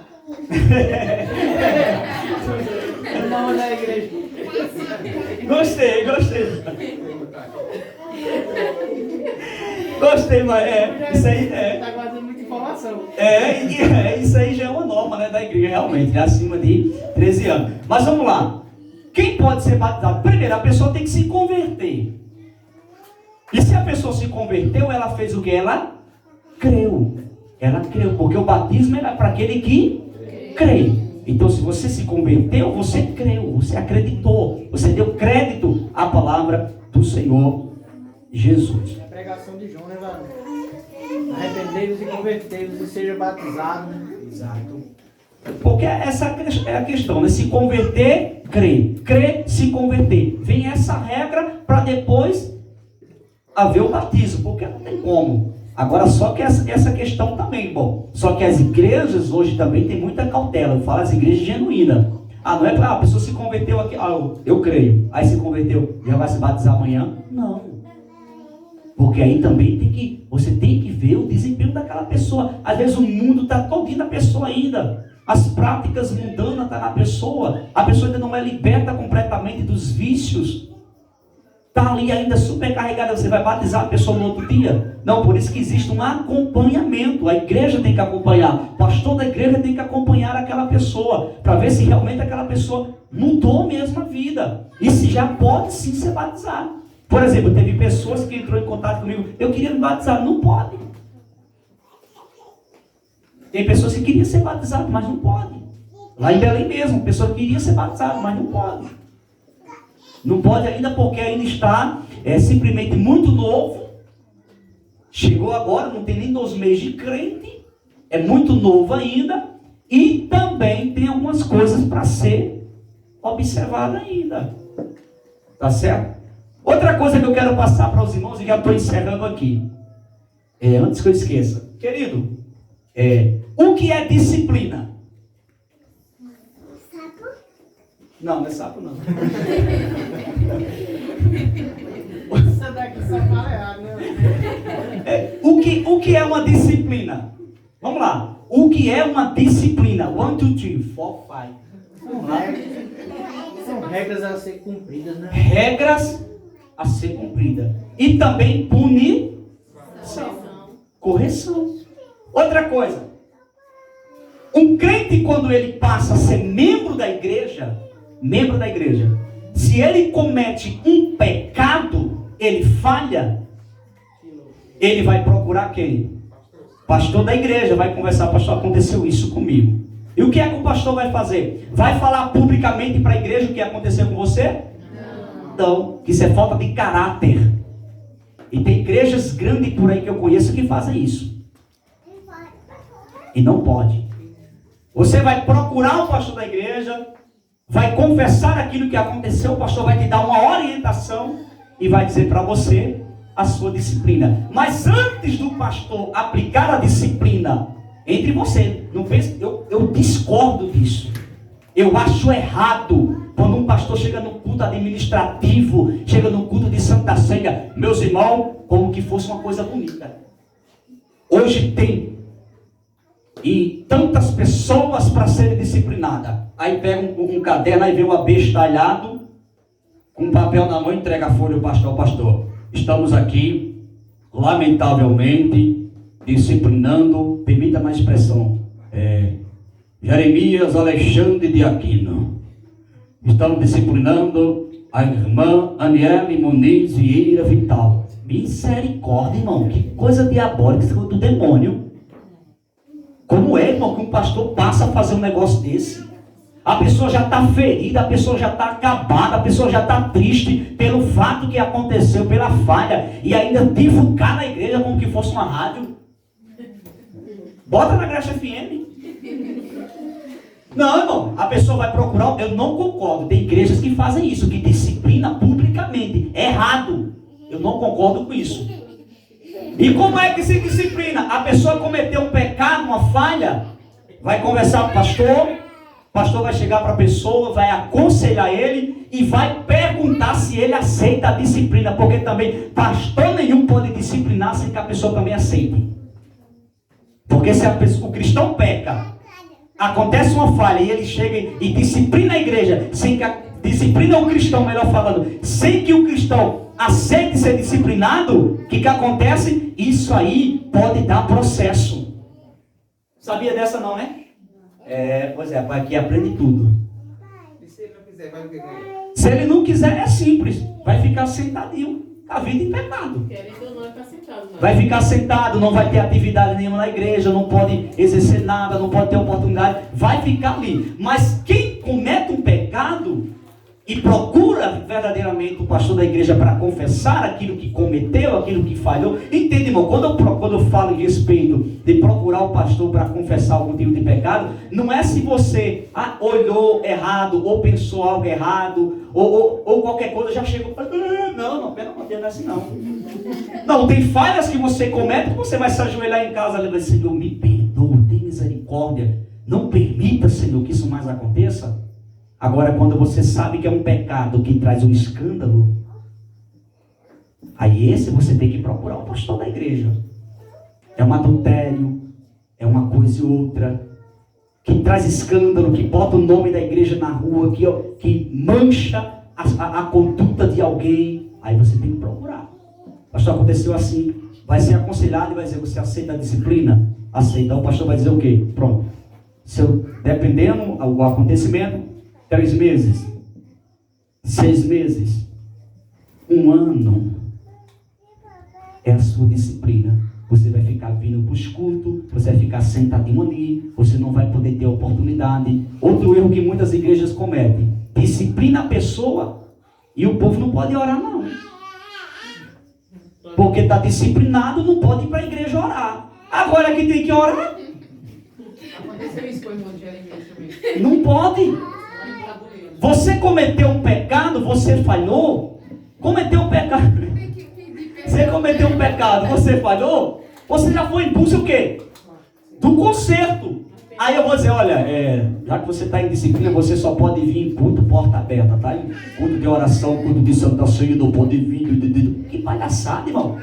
não da igreja. Gostei. Gostei, mas isso aí Tá guardando muita informação. isso aí já é uma norma, né, da igreja, realmente, é acima de 13 anos. Mas vamos lá. Quem pode ser batizado? Primeiro, a pessoa tem que se converter. E se a pessoa se converteu, ela fez o que? Ela creu. Ela creu, porque o batismo era para aquele que crê. Então, se você se converteu, você creu, você acreditou, você deu crédito à palavra do Senhor Jesus. É a pregação de João, né, varão? Arrependei-vos e convertei-vos e seja batizado. Exato. Porque essa é a questão, né? Se converter, crer. Crer, se converter. Vem essa regra para depois haver o batismo, porque não tem como. Agora, só que essa questão também, só que as igrejas hoje também tem muita cautela. Eu falo as igrejas genuínas. Não é claro, a pessoa se converteu aqui, eu creio. Aí se converteu, já vai se batizar amanhã? Não. Porque aí também você tem que ver o desempenho daquela pessoa. Às vezes o mundo está todinho na pessoa ainda. As práticas mundanas estão na pessoa. A pessoa ainda não é liberta completamente dos vícios. Está ali ainda supercarregada. Você vai batizar a pessoa no outro dia? Não, por isso que existe um acompanhamento. A igreja tem que acompanhar. O pastor da igreja tem que acompanhar aquela pessoa. Para ver se realmente aquela pessoa mudou mesmo a vida. E se já pode sim ser batizado. Por exemplo, teve pessoas que entrou em contato comigo. Eu queria me batizar. Não pode. Tem pessoas que queriam ser batizadas, mas não pode. Lá em Belém mesmo, pessoa que queria ser batizada, mas não pode. Não pode ainda porque ainda está simplesmente muito novo. Chegou agora, não tem nem 2 meses de crente. É muito novo ainda. E também tem algumas coisas para ser observada ainda. Tá certo? Outra coisa que eu quero passar para os irmãos, e já estou encerrando aqui. Antes que eu esqueça. Querido, o que é disciplina? Sapo? Não é sapo não. Essa daqui só fala errado, né? O que é uma disciplina? Vamos lá. O que é uma disciplina? 1, 2, 3, 4, 5. São regras a ser cumpridas, né? Regras a ser cumpridas. E também punição. Correção. Outra coisa. Um crente, quando ele passa a ser membro da igreja, se ele comete um pecado, ele falha, ele vai procurar quem? Pastor da igreja, vai conversar, pastor, aconteceu isso comigo. E o que é que o pastor vai fazer? Vai falar publicamente para a igreja o que aconteceu com você? Não, que isso é falta de caráter. E tem igrejas grandes por aí que eu conheço que fazem isso. E não pode. Você vai procurar o pastor da igreja, vai confessar aquilo que aconteceu, o pastor vai te dar uma orientação e vai dizer para você a sua disciplina. Mas antes do pastor aplicar a disciplina entre você, não pense, eu discordo disso. Eu acho errado quando um pastor chega no culto administrativo, chega no culto de Santa Ceia, meus irmãos, como que fosse uma coisa bonita. Hoje tem e tantas pessoas para serem disciplinadas. Aí pega um caderno, aí vê um abestalhado, com um papel na mão, entrega a folha ao pastor. Pastor, estamos aqui, lamentavelmente, disciplinando, permita uma expressão, Jeremias Alexandre de Aquino. Estamos disciplinando a irmã Aniele Muniz Vieira Vital. Misericórdia, irmão, que coisa diabólica, isso do demônio. Como é, irmão, que um pastor passa a fazer um negócio desse? A pessoa já está ferida, a pessoa já está acabada, a pessoa já está triste pelo fato que aconteceu, pela falha, e ainda divulgar na igreja como que fosse uma rádio. Bota na Graça FM. Não, irmão, a pessoa vai procurar, eu não concordo, tem igrejas que fazem isso, que disciplina publicamente, é errado, eu não concordo com isso. E como é que se disciplina? A pessoa cometeu um pecado, uma falha, vai conversar com o pastor vai chegar para a pessoa, vai aconselhar ele e vai perguntar se ele aceita a disciplina, porque também pastor nenhum pode disciplinar sem que a pessoa também aceite. Porque se o cristão peca, acontece uma falha e ele chega e disciplina a igreja, sem que disciplina o cristão, melhor falando, sem que o cristão aceite ser disciplinado, o que acontece? Isso aí pode dar processo. Sabia dessa não, né? Pois é, aqui aprende tudo. E se ele não quiser, vai o que? Se ele não quiser, é simples, vai ficar sentadinho, a vida em pecado. Querendo ou não, é ficar sentado. Vai ficar sentado, não vai ter atividade nenhuma na igreja, não pode exercer nada, não pode ter oportunidade, vai ficar ali. Mas quem comete um pecado e procura verdadeiramente o pastor da igreja para confessar aquilo que cometeu, aquilo que falhou, entende, irmão? Quando eu falo em respeito de procurar o pastor para confessar algum tipo de pecado, não é se você olhou errado, ou pensou algo errado, ou qualquer coisa, já chegou para... Não, pelo amor de Deus, não é assim não. Não, tem falhas que você comete, que você vai se ajoelhar em casa e vai dizer, Senhor, me perdoa, tem misericórdia, não permita, Senhor, que isso mais aconteça. Agora, quando você sabe que é um pecado que traz um escândalo, aí esse você tem que procurar o pastor da igreja. É um adultério, é uma coisa e outra, que traz escândalo, que bota o nome da igreja na rua, que mancha a conduta de alguém. Aí você tem que procurar. Pastor, aconteceu assim, vai ser aconselhado e vai dizer, você aceita a disciplina? Aceita. O pastor vai dizer o quê? Pronto. Dependendo do acontecimento, 3 meses, 6 meses, 1 ano, é a sua disciplina. Você vai ficar vindo para os cultos, você vai ficar sentadinho ali, você não vai poder ter oportunidade. Outro erro que muitas igrejas cometem, disciplina a pessoa e o povo não pode orar não. Porque está disciplinado, não pode ir para a igreja orar. Agora que tem que orar, Aconteceu isso com o irmão de Jeremias também. não pode. Você cometeu um pecado, você falhou, cometeu um pecado. Você cometeu um pecado, você falhou, você já foi em busca o quê? Do conserto. Aí eu vou dizer, olha, já que você está em disciplina, você só pode vir em culto porta aberta, tá? Em culto de oração, culto de Santa Ceia, não pode vir. Que palhaçada, irmão.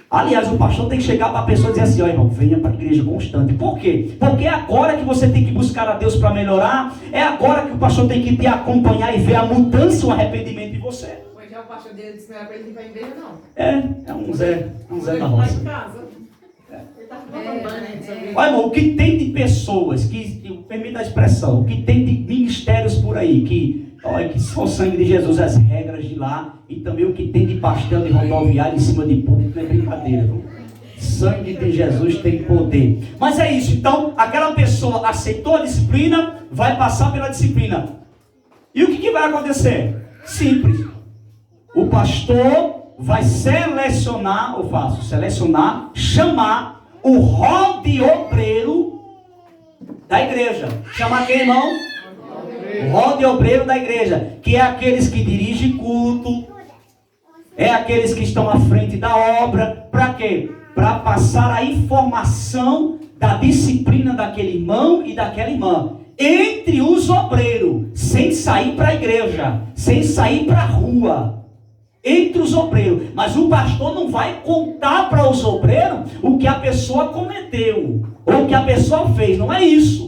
Aliás, o pastor tem que chegar para a pessoa e dizer assim, ó, irmão, venha para a igreja constante. Por quê? Porque é agora que você tem que buscar a Deus para melhorar, é agora que o pastor tem que te acompanhar e ver a mudança, o arrependimento em você. Pois já o pastor dele disse que não era para ele ir para a igreja, não. É um Zé da roça. Ele tá falando né? Olha, irmão, o que tem de pessoas, que permita a expressão, o que tem de ministérios por aí, que são o sangue de Jesus, as regras de lá, e também o que tem de pastel de rodoviário em cima de público, não é brincadeira, viu? Sangue de Jesus tem poder. Mas é isso, então, aquela pessoa aceitou a disciplina, vai passar pela disciplina. E o que vai acontecer? Simples. O pastor vai selecionar, chamar o rol de obreiro da igreja. Chamar quem, irmão? O rol de obreiro da igreja, que é aqueles que dirigem culto, é aqueles que estão à frente da obra. Para quê? Para passar a informação da disciplina daquele irmão e daquela irmã entre os obreiros, sem sair para a igreja, sem sair para a rua, entre os obreiros. Mas o pastor não vai contar para os obreiros o que a pessoa cometeu, ou o que a pessoa fez, não é isso.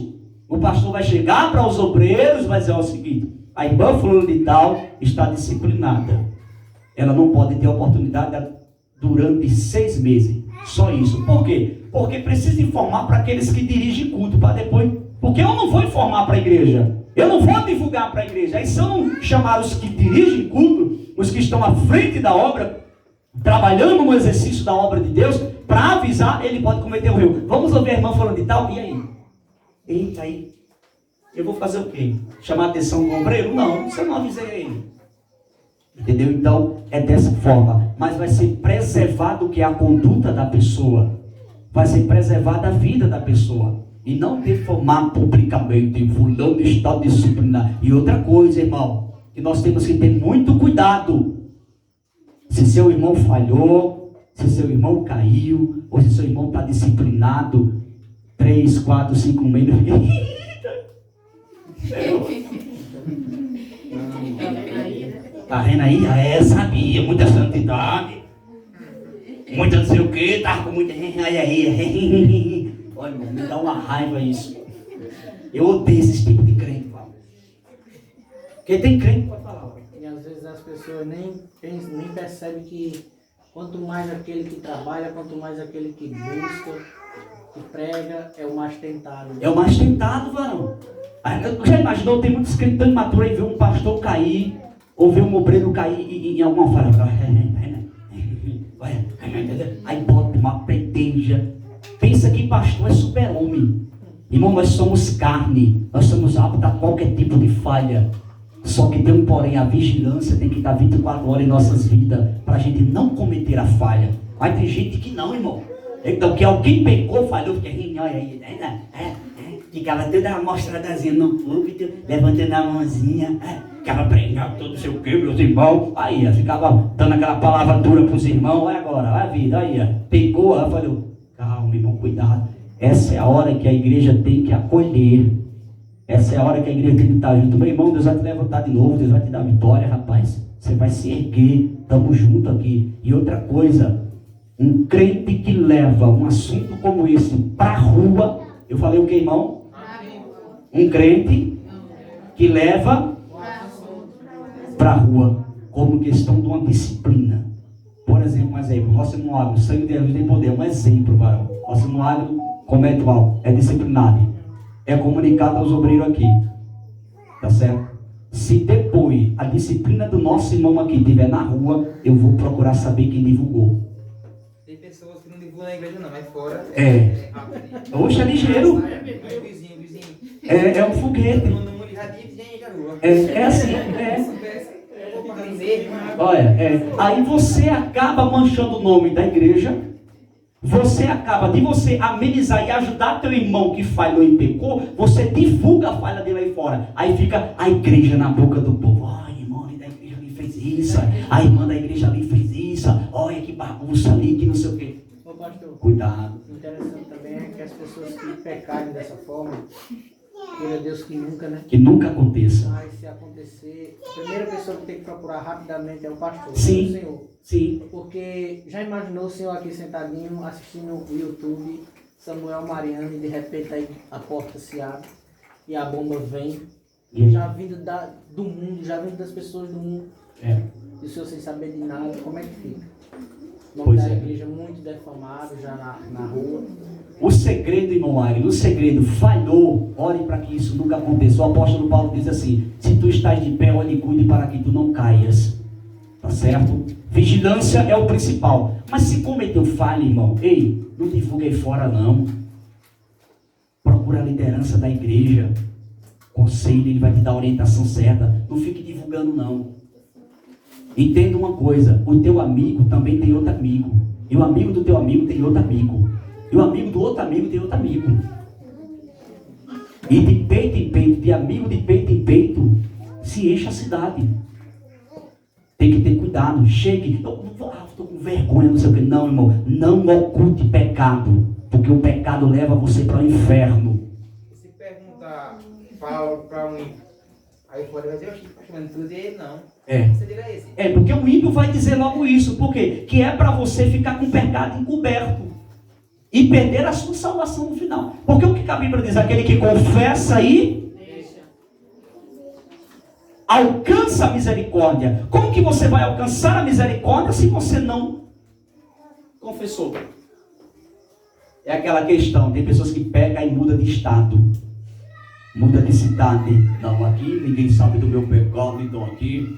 O pastor vai chegar para os obreiros e vai dizer o seguinte, a irmã fulano de tal está disciplinada, ela não pode ter oportunidade durante 6 meses, só isso. Por quê? Porque precisa informar para aqueles que dirigem culto, para depois. Porque eu não vou informar para a igreja. Eu não vou divulgar para a igreja. Aí se eu não chamar os que dirigem culto, os que estão à frente da obra, trabalhando no exercício da obra de Deus, para avisar, ele pode cometer um erro. Vamos ouvir a irmã falando de tal, e aí? Eita, aí. Eu vou fazer o quê? Chamar a atenção do obreiro? Não, você não avisei a ele. Entendeu? Então, é dessa forma. Mas vai ser preservado o que é a conduta da pessoa. Vai ser preservada a vida da pessoa. E não deformar publicamente. Fulano está disciplinado. E outra coisa, irmão, que nós temos que ter muito cuidado. Se seu irmão falhou, se seu irmão caiu, ou se seu irmão está disciplinado, 3, 4, 5 meses. Tá vendo aí? Sabia, muita santidade. Muita não sei o que, tá com muita. Olha, irmão, me dá uma raiva isso. Eu odeio esse tipo de crente, Paulo. Porque tem crente que pode falar. E às vezes as pessoas nem percebem que quanto mais aquele que trabalha, quanto mais aquele que busca, que prega, é o mais tentado. É o mais tentado, varão. Já imaginou, tem muitos crentes tão imaturos aí ver um pastor cair, ou ver um obreiro cair em alguma fala. Aí bota uma pretenja. Pensa que pastor é super-homem. Irmão, nós somos carne. Nós somos aptos a qualquer tipo de falha. Só que tem um porém, a vigilância tem que estar 24 horas em nossas vidas, para a gente não cometer a falha. Mas tem gente que não, irmão. Então, que alguém pecou, falhou, fica rindo, olha aí, ficava toda uma mostradazinha no púlpito, levantando a mãozinha, ficava pregando todo o seu que, meus irmãos, aí, ficava dando aquela palavra dura para os irmãos, olha agora, olha a vida, aí, pegou, aí falou, calma, irmão, cuidado, essa é a hora que a igreja tem que acolher, essa é a hora que a igreja tem que estar junto, meu irmão, Deus vai te levantar de novo, Deus vai te dar vitória, rapaz, você vai se erguer, estamos juntos aqui, e outra coisa, um crente que leva um assunto como esse para a rua, eu falei o que, irmão? Um crente que leva para a rua como questão de uma disciplina. Por exemplo, Roça no Agro, sangue de Jesus tem poder, um exemplo, varão. Roça no Agro, como é atual, é disciplinado. É comunicado aos obreiros aqui. Tá certo? Se depois a disciplina do nosso irmão aqui estiver na rua, eu vou procurar saber quem divulgou. Tem pessoas que não divulgam na igreja não, mas fora... Oxe, é ligeiro. É um foguete. É assim, Olha, aí você acaba manchando o nome da igreja, você acaba de você amenizar e ajudar teu irmão que falhou e pecou, você divulga a falha dele aí fora. Aí fica a igreja na boca do povo. Ai, irmão ali da igreja ali fez isso, a irmã da igreja ali fez isso, olha que bagunça ali, que não sei o quê. Ô pastor, cuidado. Interessante também é que as pessoas que pecarem dessa forma, queira Deus que nunca, né? Que nunca aconteça. Mas se acontecer, a primeira pessoa que tem que procurar rapidamente é o pastor, sim, o Senhor. Sim. Porque já imaginou o senhor aqui sentadinho, assistindo o YouTube, Samuel Mariano, e de repente aí a porta se abre e a bomba vem, já vindo do mundo, já vindo das pessoas do mundo, e o senhor sem saber de nada, como é que fica? O nome da igreja muito defamado já na rua. O segredo, irmão Mário, o segredo, falhou, ore para que isso nunca aconteça. O apóstolo Paulo diz assim, se tu estás de pé, olhe e cuide para que tu não caias. Tá certo? Vigilância é o principal. Mas se cometeu falha, irmão, ei, não divulga aí fora não. Procura a liderança da igreja. Conselho, ele vai te dar a orientação certa. Não fique divulgando não. Entenda uma coisa, o teu amigo também tem outro amigo. E o amigo do teu amigo tem outro amigo. E o amigo do outro amigo tem outro amigo. E de peito em peito, de amigo de peito em peito, se enche a cidade. Tem que ter cuidado. Chegue, estou com vergonha, não sei o que. Não, irmão, não oculte pecado. Porque o pecado leva você para o inferno. Se perguntar para um ímpio, aí pode dizer, eu estou chamando tudo e ele não. Você diga esse. Porque o ímpio vai dizer logo isso. Por quê? Que é para você ficar com o pecado encoberto. E perder a sua salvação no final. Porque o que a Bíblia diz? Aquele que confessa e alcança a misericórdia. Como que você vai alcançar a misericórdia se você não confessou? É aquela questão, tem pessoas que pegam e mudam de estado, muda de cidade. Não, aqui ninguém sabe do meu pecado, então aqui.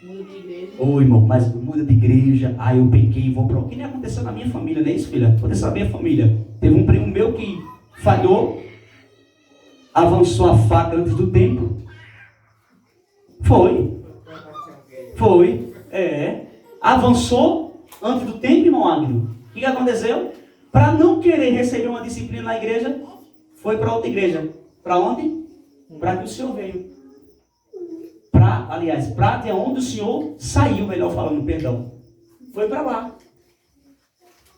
Muda de igreja. Ô irmão, mas muda de igreja, aí eu pequei e vou para o que nem aconteceu na minha família, não é isso, filha? Aconteceu na minha família. Teve um primo meu que falhou, avançou a faca antes do tempo. Foi. Avançou antes do tempo, irmão Agno. O que aconteceu? Para não querer receber uma disciplina na igreja, foi para outra igreja. Para onde? Para que o Senhor veio. Para de onde o Senhor saiu, melhor falando, perdão. Foi para lá.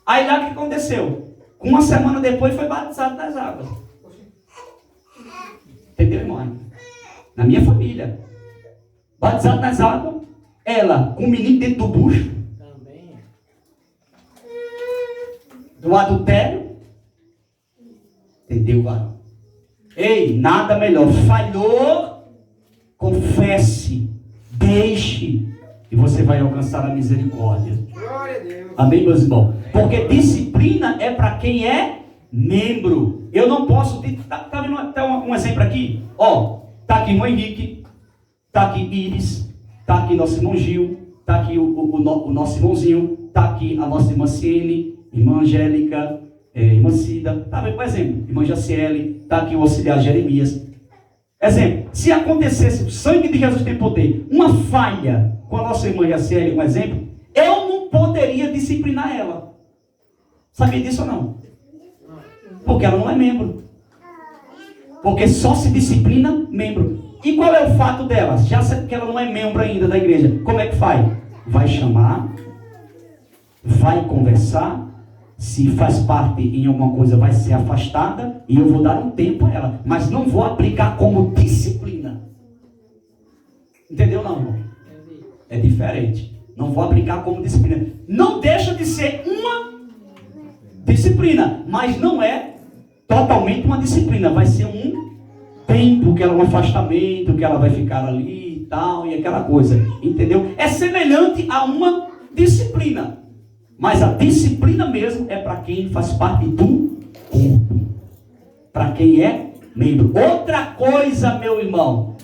Aí lá o que aconteceu? Uma semana depois foi batizado nas águas. Entendeu, irmão? Na minha família. Batizado nas águas, ela com o menino dentro do bucho. Também. Do adultério. Entendeu, varão? Ei, nada melhor. Falhou, confesse, deixe, e você vai alcançar a misericórdia. Glória a Deus. Amém, meus irmãos? Porque disciplina é para quem é membro. Eu não posso. Tá vendo até um exemplo aqui? Ó, tá aqui o Henrique, tá aqui Iris, tá aqui nosso irmão Gil, tá aqui o nosso irmãozinho, tá aqui a nossa irmã Ciene, irmã Angélica, irmã Cida, tá vendo? Por exemplo, irmã Jaciele, tá aqui o auxiliar Jeremias. Exemplo, se acontecesse, o sangue de Jesus tem poder, uma falha com a nossa irmã Jaciele, um exemplo, eu não poderia disciplinar ela. Sabia disso ou não? Porque ela não é membro. Porque só se disciplina membro. E qual é o fato dela? Já que ela não é membro ainda da igreja, como é que faz? Vai chamar, vai conversar, se faz parte em alguma coisa vai ser afastada, e eu vou dar um tempo a ela, mas não vou aplicar como disciplina. Entendeu não, irmão? É diferente. Não vou aplicar como disciplina. Não deixa de ser uma disciplina, mas não é totalmente uma disciplina. Vai ser um tempo que ela, um afastamento, que ela vai ficar ali e tal, e aquela coisa. Entendeu? É semelhante a uma disciplina. Mas a disciplina mesmo é para quem faz parte do corpo. Para quem é membro. Outra coisa, meu irmão,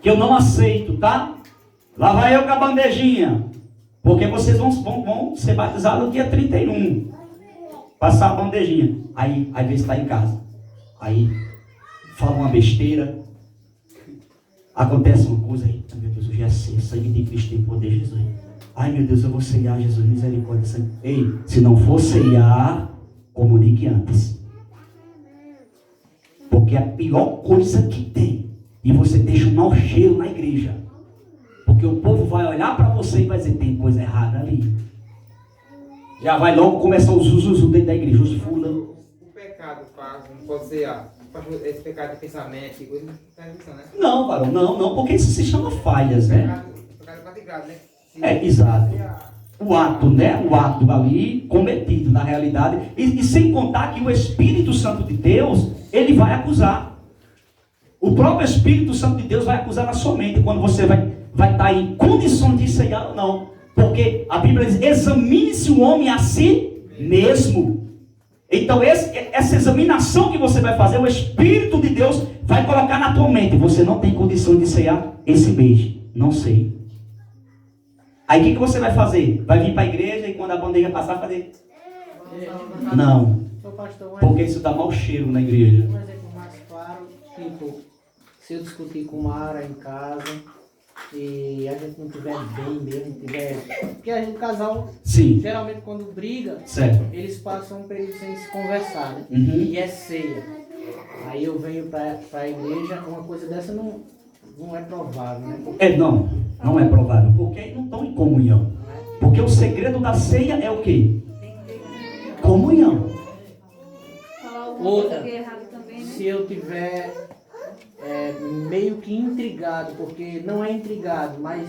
que eu não aceito, tá? Lá vai eu com a bandejinha. Porque vocês vão ser batizados no dia 31. Passar a bandejinha. Aí às vezes está em casa. Aí fala uma besteira. Acontece uma coisa aí. Meu Deus, hoje é ceia. Sangue de Cristo tem poder, Jesus. Ai meu Deus, eu vou ceiar, Jesus, misericórdia, sangue. Ei, se não for ceiar, comunique antes. Porque é a pior coisa que tem. E você deixa um mau cheiro na igreja. Porque o povo vai olhar para você e vai dizer, tem coisa errada ali. Já vai logo começar o zuzuzu dentro da igreja, os fulano. O pecado faz, não pode ser esse pecado de pensamento, coisa não está em né? Não, varão, não, porque isso se chama falhas, né? Pecado quadrigrado, né? Exato. O ato, né? O ato ali cometido na realidade. E sem contar que o Espírito Santo de Deus, ele vai acusar. O próprio Espírito Santo de Deus vai acusar na sua mente quando você vai estar em condições de ceiar ou não. Porque a Bíblia diz, examine-se o homem a si mesmo. Então essa examinação que você vai fazer, o Espírito de Deus vai colocar na tua mente. Você não tem condições de ceiar esse mês. Não sei. Aí o que você vai fazer? Vai vir para a igreja e quando a bandeja passar, fazer? Não. Porque isso dá mau cheiro na igreja. Um exemplo mais claro, tipo, se eu discutir com Mara em casa e a gente não estiver bem mesmo, porque a gente, o casal, sim, geralmente quando briga, certo, eles passam um período sem se conversar, né? Uhum. E é ceia. Aí eu venho para a igreja, uma coisa dessa não é provável, né? Porque... Não é provável, porque não estão em comunhão. Porque o segredo da ceia é o quê? Comunhão. Outra, se eu tiver meio que intrigado, porque não é intrigado, mas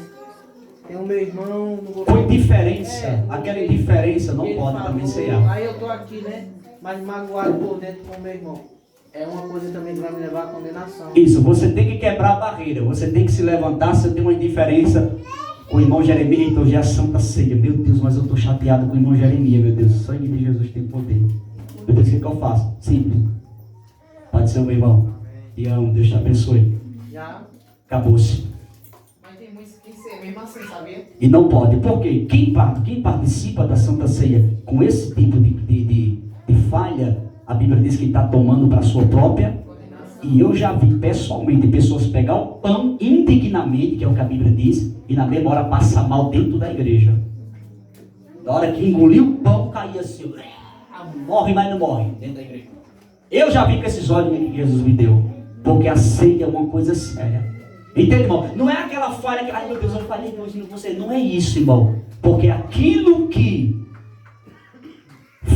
tem o meu irmão... Foi indiferença, aquela indiferença não pode falou, também cear. Aí eu tô aqui, né? Mas magoado por dentro com o meu irmão. É uma coisa também que vai me levar à condenação. Isso, você tem que quebrar a barreira, você tem que se levantar. Se eu tenho uma indiferença com o irmão Jeremias, então já é Santa Ceia. Meu Deus, mas eu estou chateado com o irmão Jeremias, meu Deus, o sangue de Jesus tem poder. Meu Deus, o que eu faço? Simples. Pode ser, meu irmão. Te amo, Deus te abençoe. Já. Acabou-se. Mas tem muitos que ser mesmo assim, sabia? E não pode. Por quê? Quem participa da Santa Ceia com esse tipo de falha, a Bíblia diz que está tomando para a sua própria. E eu já vi pessoalmente pessoas pegar o pão indignamente, que é o que a Bíblia diz, e na mesma hora passar mal dentro da igreja. Na hora que engoliu o pão, caía assim. Morre, mas não morre dentro da igreja. Eu já vi com esses olhos que Jesus me deu. Porque a ceia é uma coisa séria. Entende, irmão? Não é aquela falha que, ai meu Deus, eu falei hoje com você. Não é isso, irmão. Porque aquilo que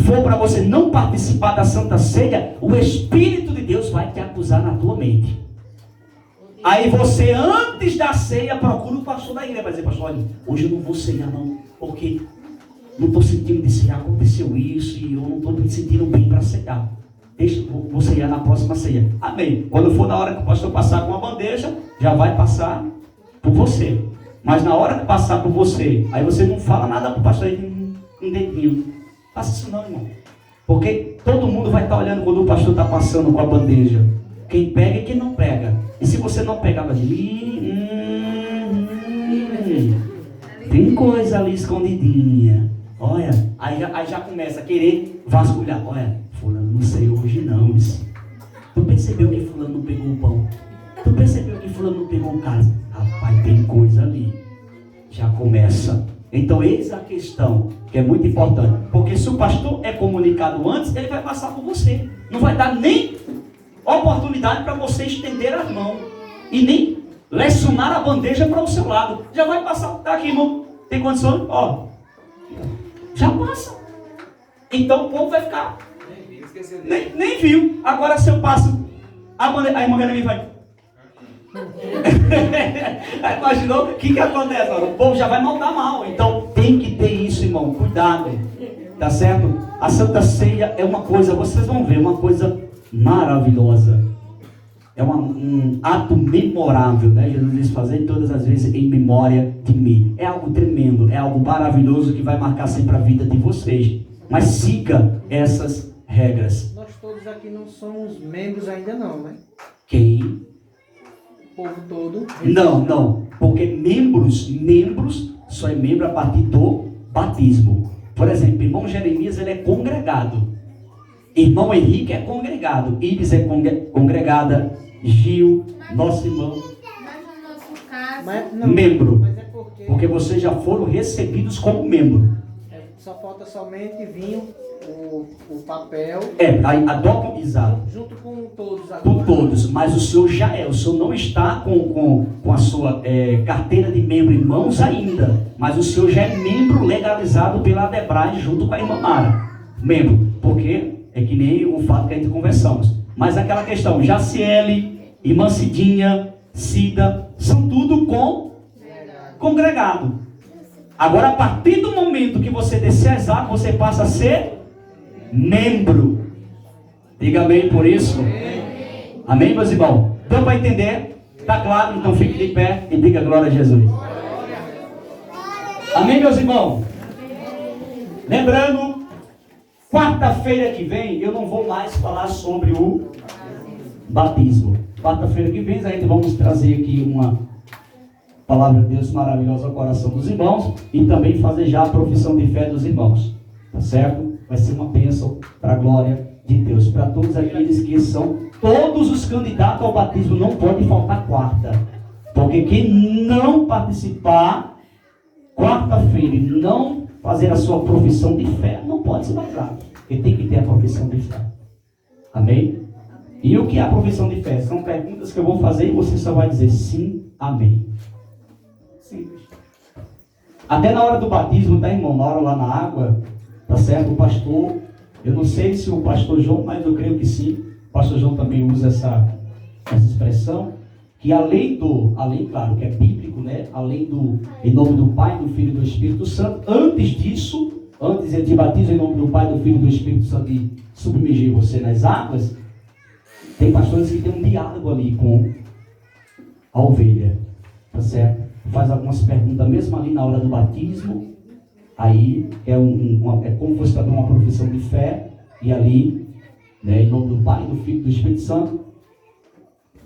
for para você não participar da Santa Ceia, o Espírito de Deus vai te acusar na tua mente. Aí você, antes da ceia, procura o pastor da igreja. Vai dizer, pastor, olha, hoje eu não vou ceiar não. Porque não estou sentindo de ceiar, aconteceu isso e eu não estou me sentindo bem para ceiar. Deixa, vou ceiar na próxima ceia. Amém. Quando for na hora que o pastor passar com a bandeja, já vai passar por você. Mas na hora que passar por você, aí você não fala nada para o pastor aí com um dedinho. Faça isso não, irmão. Porque todo mundo vai estar olhando quando o pastor está passando com a bandeja. Quem pega e quem não pega. E se você não pegar, vai dizer, tem coisa ali escondidinha. Olha, aí já começa a querer vasculhar. Olha, fulano não sei hoje não. Isso. Tu percebeu que fulano não pegou o pão? Tu percebeu que fulano não pegou o cálice? Rapaz, tem coisa ali. Já começa. Então eis a questão, que é muito importante. Porque se o pastor é comunicado antes, ele vai passar por você. Não vai dar nem oportunidade para você estender as mãos. E nem lecionar a bandeja para o seu lado. Já vai passar. Tá aqui, irmão. Tem condições? Ó. Já passa. Então o povo vai ficar. Nem viu. Agora se eu passo a bandeja, a irmã Helena vai. Aí imaginou o que acontece? O povo já vai mandar mal. Então tem que ter isso, irmão. Cuidado. Tá certo? A Santa Ceia é uma coisa, vocês vão ver, uma coisa maravilhosa. É um ato memorável, né? Jesus diz, fazer todas as vezes em memória de mim. É algo tremendo, é algo maravilhoso que vai marcar sempre a vida de vocês. Mas siga essas regras. Nós todos aqui não somos membros ainda não, né? Quem? O povo todo. Não. Porque membros só é membro a partir do batismo. Por exemplo, irmão Jeremias, ele é congregado. Irmão Henrique é congregado. Iris é congregada. Gil, nosso irmão. Mas no nosso caso, Membro. Mas é Porque vocês já foram recebidos como membro. só falta somente vir o papel. Aí adota, exato. Junto com todos agora. Com todos, mas o senhor já é. O senhor não está com a sua carteira de membro em mãos ainda. Mas o senhor já é membro legalizado pela Adebrad junto com a irmã Mara. Membro. Porque é que nem o fato que a gente conversamos. Mas aquela questão, Jaciele, irmã Cidinha, Cida, são tudo congregado. Agora, a partir do momento que você descer as águas, você passa a ser membro. Diga amém por isso. Amém, meus irmãos? Deu para entender? Está claro? Então fique de pé e diga glória a Jesus. Amém, meus irmãos? Lembrando, quarta-feira que vem, eu não vou mais falar sobre o batismo. Quarta-feira que vem, a gente vamos trazer aqui uma palavra de Deus maravilhosa ao coração dos irmãos e também fazer já a profissão de fé dos irmãos. Tá certo? Vai ser uma bênção para a glória de Deus. Para todos aqueles que são, todos os candidatos ao batismo, não pode faltar quarta. Porque quem não participar quarta-feira e não fazer a sua profissão de fé, não pode se batizar. Porque tem que ter a profissão de fé. Amém? E o que é a profissão de fé? São perguntas que eu vou fazer e você só vai dizer sim, amém. Simples. Até na hora do batismo, tá, irmão? Na hora lá na água, tá certo? O pastor, eu não sei se o pastor João, mas eu creio que sim. O pastor João também usa essa expressão. Que além, claro, que é bíblico, né? Além do, em nome do Pai, do Filho e do Espírito Santo, antes disso, antes de batismo em nome do Pai, do Filho e do Espírito Santo e submergir você nas águas, tem pastores que tem um diálogo ali com a ovelha, tá certo? Faz algumas perguntas mesmo ali na hora do batismo, aí é como você está dando uma profissão de fé, e ali né? Em nome do Pai, do Filho e do Espírito Santo,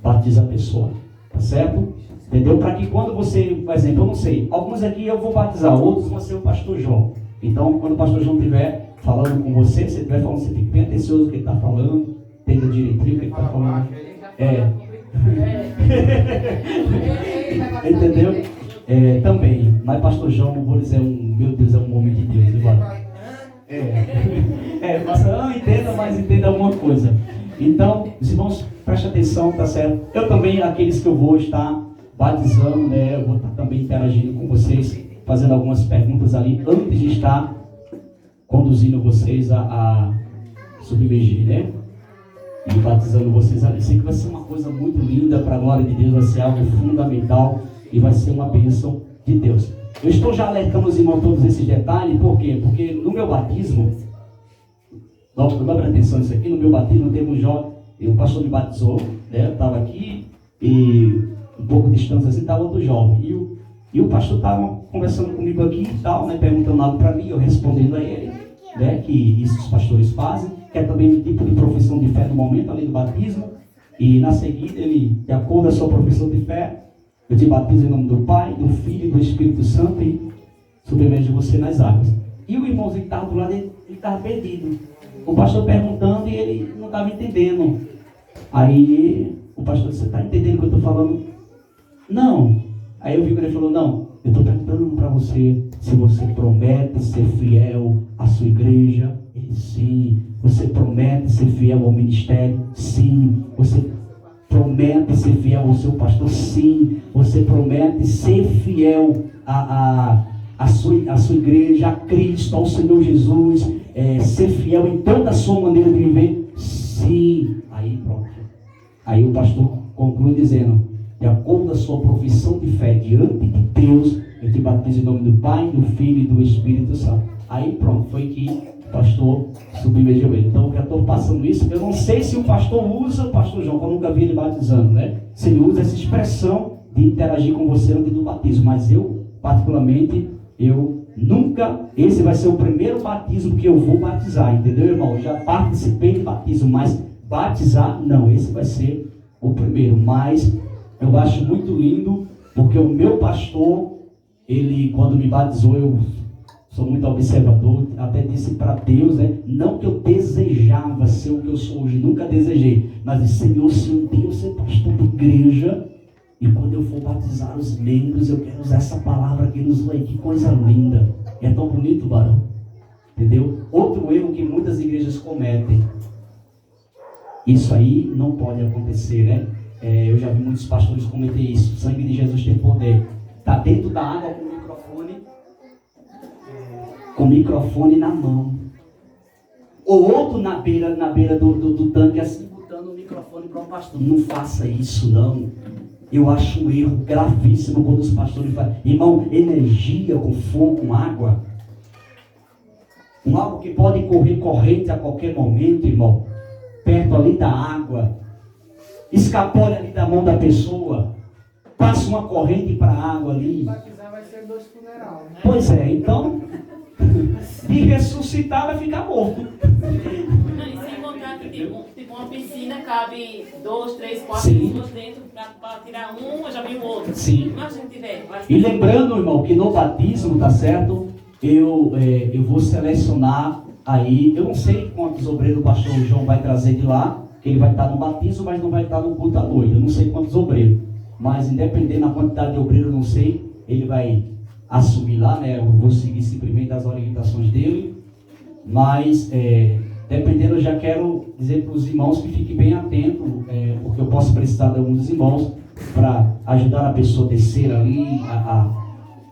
batiza a pessoa, tá certo? Entendeu? Para que quando você, por exemplo, eu não sei, alguns aqui eu vou batizar, outros vão ser o pastor João. Então, quando o pastor João estiver falando com você, se ele estiver falando, você fica bem atencioso no que ele está falando, entenda direitinho o que ele está falando. Entendeu? Também, mas pastor João, não vou dizer meu Deus, é um homem de Deus, igual. Entenda, mas entenda alguma coisa. Então, os irmãos, preste atenção, tá certo? Eu também, aqueles que eu vou estar batizando, né? Eu vou estar também interagindo com vocês, fazendo algumas perguntas ali, antes de estar conduzindo vocês a submergir, né? E batizando vocês ali. Sei que vai ser uma coisa muito linda, para a glória de Deus, vai ser algo fundamental e vai ser uma bênção de Deus. Eu estou já alertando os irmãos todos esses detalhes, por quê? Porque no meu batismo, dobra atenção nisso aqui, no meu batismo teve um jovem, o pastor me batizou, né? Eu estava aqui e um pouco distante assim, estava outro jovem. E o pastor estava conversando comigo aqui e tal, né? Perguntando algo para mim, eu respondendo a ele, né? Que isso os pastores fazem, que é também um tipo de profissão de fé no momento ali do batismo. E na seguida, ele, de acordo com a sua profissão de fé, eu te batizo em nome do Pai, do Filho e do Espírito Santo e submerjo você nas águas. E o irmãozinho que estava do lado, ele estava perdido. O pastor perguntando e ele não estava entendendo. Aí o pastor disse, você está entendendo o que eu estou falando? Não. Aí eu vi que ele falou, não, eu estou perguntando para você se você promete ser fiel à sua igreja. Ele, sim. Você promete ser fiel ao ministério? Sim. Você promete ser fiel ao seu pastor? Sim. Você promete ser fiel à sua igreja, a Cristo, ao Senhor Jesus, ser fiel em toda a sua maneira de viver? Sim. Aí pronto. Aí o pastor conclui dizendo, de acordo com a sua profissão de fé diante de Deus, eu te batizo em nome do Pai, do Filho e do Espírito Santo. Aí pronto, foi que o pastor submergiu ele. Então eu já estou passando isso. Eu não sei se o pastor usa, o pastor João, eu nunca vi ele batizando, né? Se ele usa essa expressão de interagir com você antes do batismo. Mas eu, particularmente, eu nunca, esse vai ser o primeiro batismo que eu vou batizar, entendeu, irmão? Eu já participei de batismo, mas batizar, não, esse vai ser o primeiro. Mas eu acho muito lindo, porque o meu pastor, ele, quando me batizou, eu sou muito observador, até disse para Deus, né? Não que eu desejava ser o que eu sou hoje, nunca desejei, mas disse, Senhor, se um dia eu ser pastor de igreja, e quando eu for batizar os membros, eu quero usar essa palavra que nos lê, que coisa linda. É tão bonito, varão. Entendeu? Outro erro que muitas igrejas cometem. Isso aí não pode acontecer, né? Eu já vi muitos pastores cometer isso. O sangue de Jesus tem poder. Está dentro da água com o microfone na mão. Ou outro na beira do tanque, assim, botando o microfone para o pastor. Não faça isso, não. Eu acho um erro gravíssimo quando os pastores falam, irmão, energia com fogo, com água. Algo que pode correr corrente a qualquer momento, irmão. Perto ali da água. Escapole ali da mão da pessoa. Passa uma corrente para a água ali. Batizar vai ser 2 funeral, né? Pois é, então, de ressuscitar vai ficar morto. E sem contar que tipo uma piscina, cabe 2, 3, 4 pessoas dentro para tirar um, eu já vi o outro. Sim. Imagina se tiver. E lembrando, irmão, que no batismo, tá certo? Eu vou selecionar aí, eu não sei quantos obreiros o pastor João vai trazer de lá, que ele vai estar no batismo, mas não vai estar no culto à noite. Eu não sei quantos obreiros, mas independente da quantidade de obreiros, eu não sei, ele vai assumir lá, né? Eu vou seguir simplesmente as orientações dele, mas dependendo, eu já quero dizer para os irmãos que fiquem bem atentos, porque eu posso precisar de alguns irmãos para ajudar a pessoa a descer ali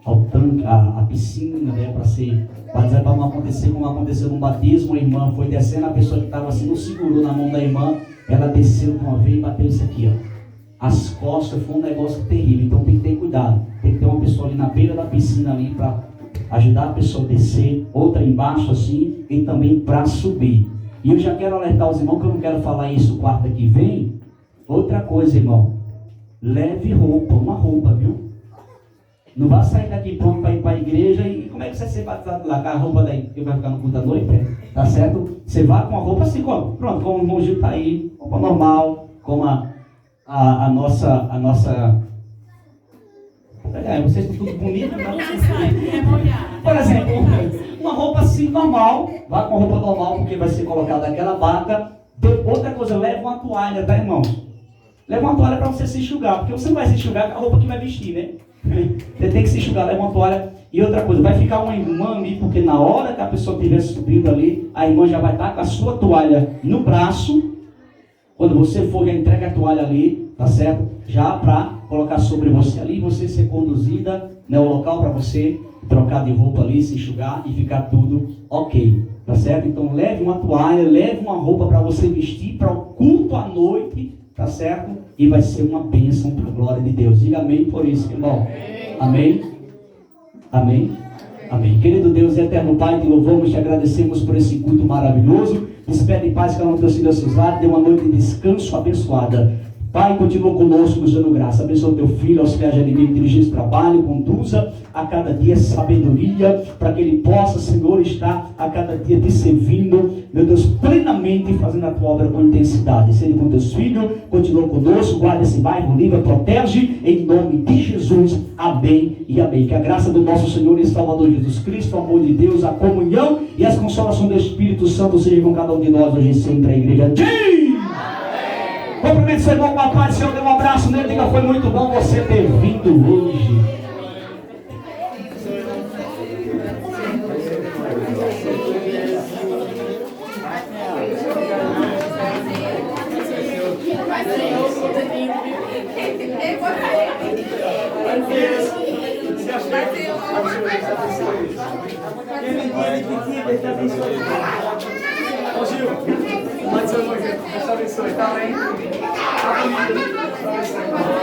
ao tanque, a piscina, né, para ser batizado, para não acontecer como aconteceu no batismo. A irmã foi descendo, a pessoa que estava assim não segurou na mão da irmã, ela desceu de uma vez e bateu isso aqui, ó. As costas, foi um negócio terrível, então tem que ter cuidado. Tem que ter uma pessoa ali na beira da piscina ali para ajudar a pessoa a descer, outra embaixo assim, e também para subir. E eu já quero alertar os irmãos que eu não quero falar isso quarta que vem. Outra coisa, irmão, leve roupa, uma roupa, viu? Não vai sair daqui pronto para ir para a igreja e como é que você vai ser batizado lá? Com a roupa daí que vai ficar no culto da noite, tá certo? Você vai com a roupa assim, pronto, como o irmão Gil está aí, roupa normal, como a nossa. Vocês estão tudo bonitos, né? Por exemplo, uma roupa assim normal, vá com a roupa normal, porque vai ser colocada aquela bata. Outra coisa, leva uma toalha, tá, irmãos? Leva uma toalha para você se enxugar, porque você não vai se enxugar com a roupa que vai vestir, né? Você tem que se enxugar, leva uma toalha. E outra coisa, vai ficar uma irmã ali, porque na hora que a pessoa estiver subindo ali, a irmã já vai estar com a sua toalha no braço. Quando você for, já entrega a toalha ali, tá certo? Já para colocar sobre você ali, você ser conduzida, né, o local para você trocar de roupa ali, se enxugar e ficar tudo ok, tá certo? Então leve uma toalha, leve uma roupa para você vestir para o culto à noite, tá certo? E vai ser uma bênção para a glória de Deus. Diga amém por isso, irmão. Amém? Amém? Amém. Querido Deus e eterno Pai, te louvamos, te agradecemos por esse culto maravilhoso. Despede em paz cada um dos teus filhos seus lares, dê uma noite de descanso abençoada. Pai, continua conosco, nos dando graça. Abençoa o teu filho, auxilia a ele dirigir esse trabalho, conduza a cada dia sabedoria, para que ele possa, Senhor, estar a cada dia te servindo, meu Deus, plenamente fazendo a tua obra com intensidade. Seja com teus filhos, continua conosco, guarda esse bairro, livra, protege, em nome de Jesus. Amém e amém. Que a graça do nosso Senhor e Salvador Jesus Cristo, o amor de Deus, a comunhão e as consolações do Espírito Santo sejam com cada um de nós hoje e sempre. A igreja diz. Cumprimento seu irmão com a paz, Senhor, dê um abraço nele, diga, foi muito bom você ter vindo hoje. Ô Gil, pode ser uma coisa, Deus te abençoe, tá bem? Tá bonito, Deus te abençoe.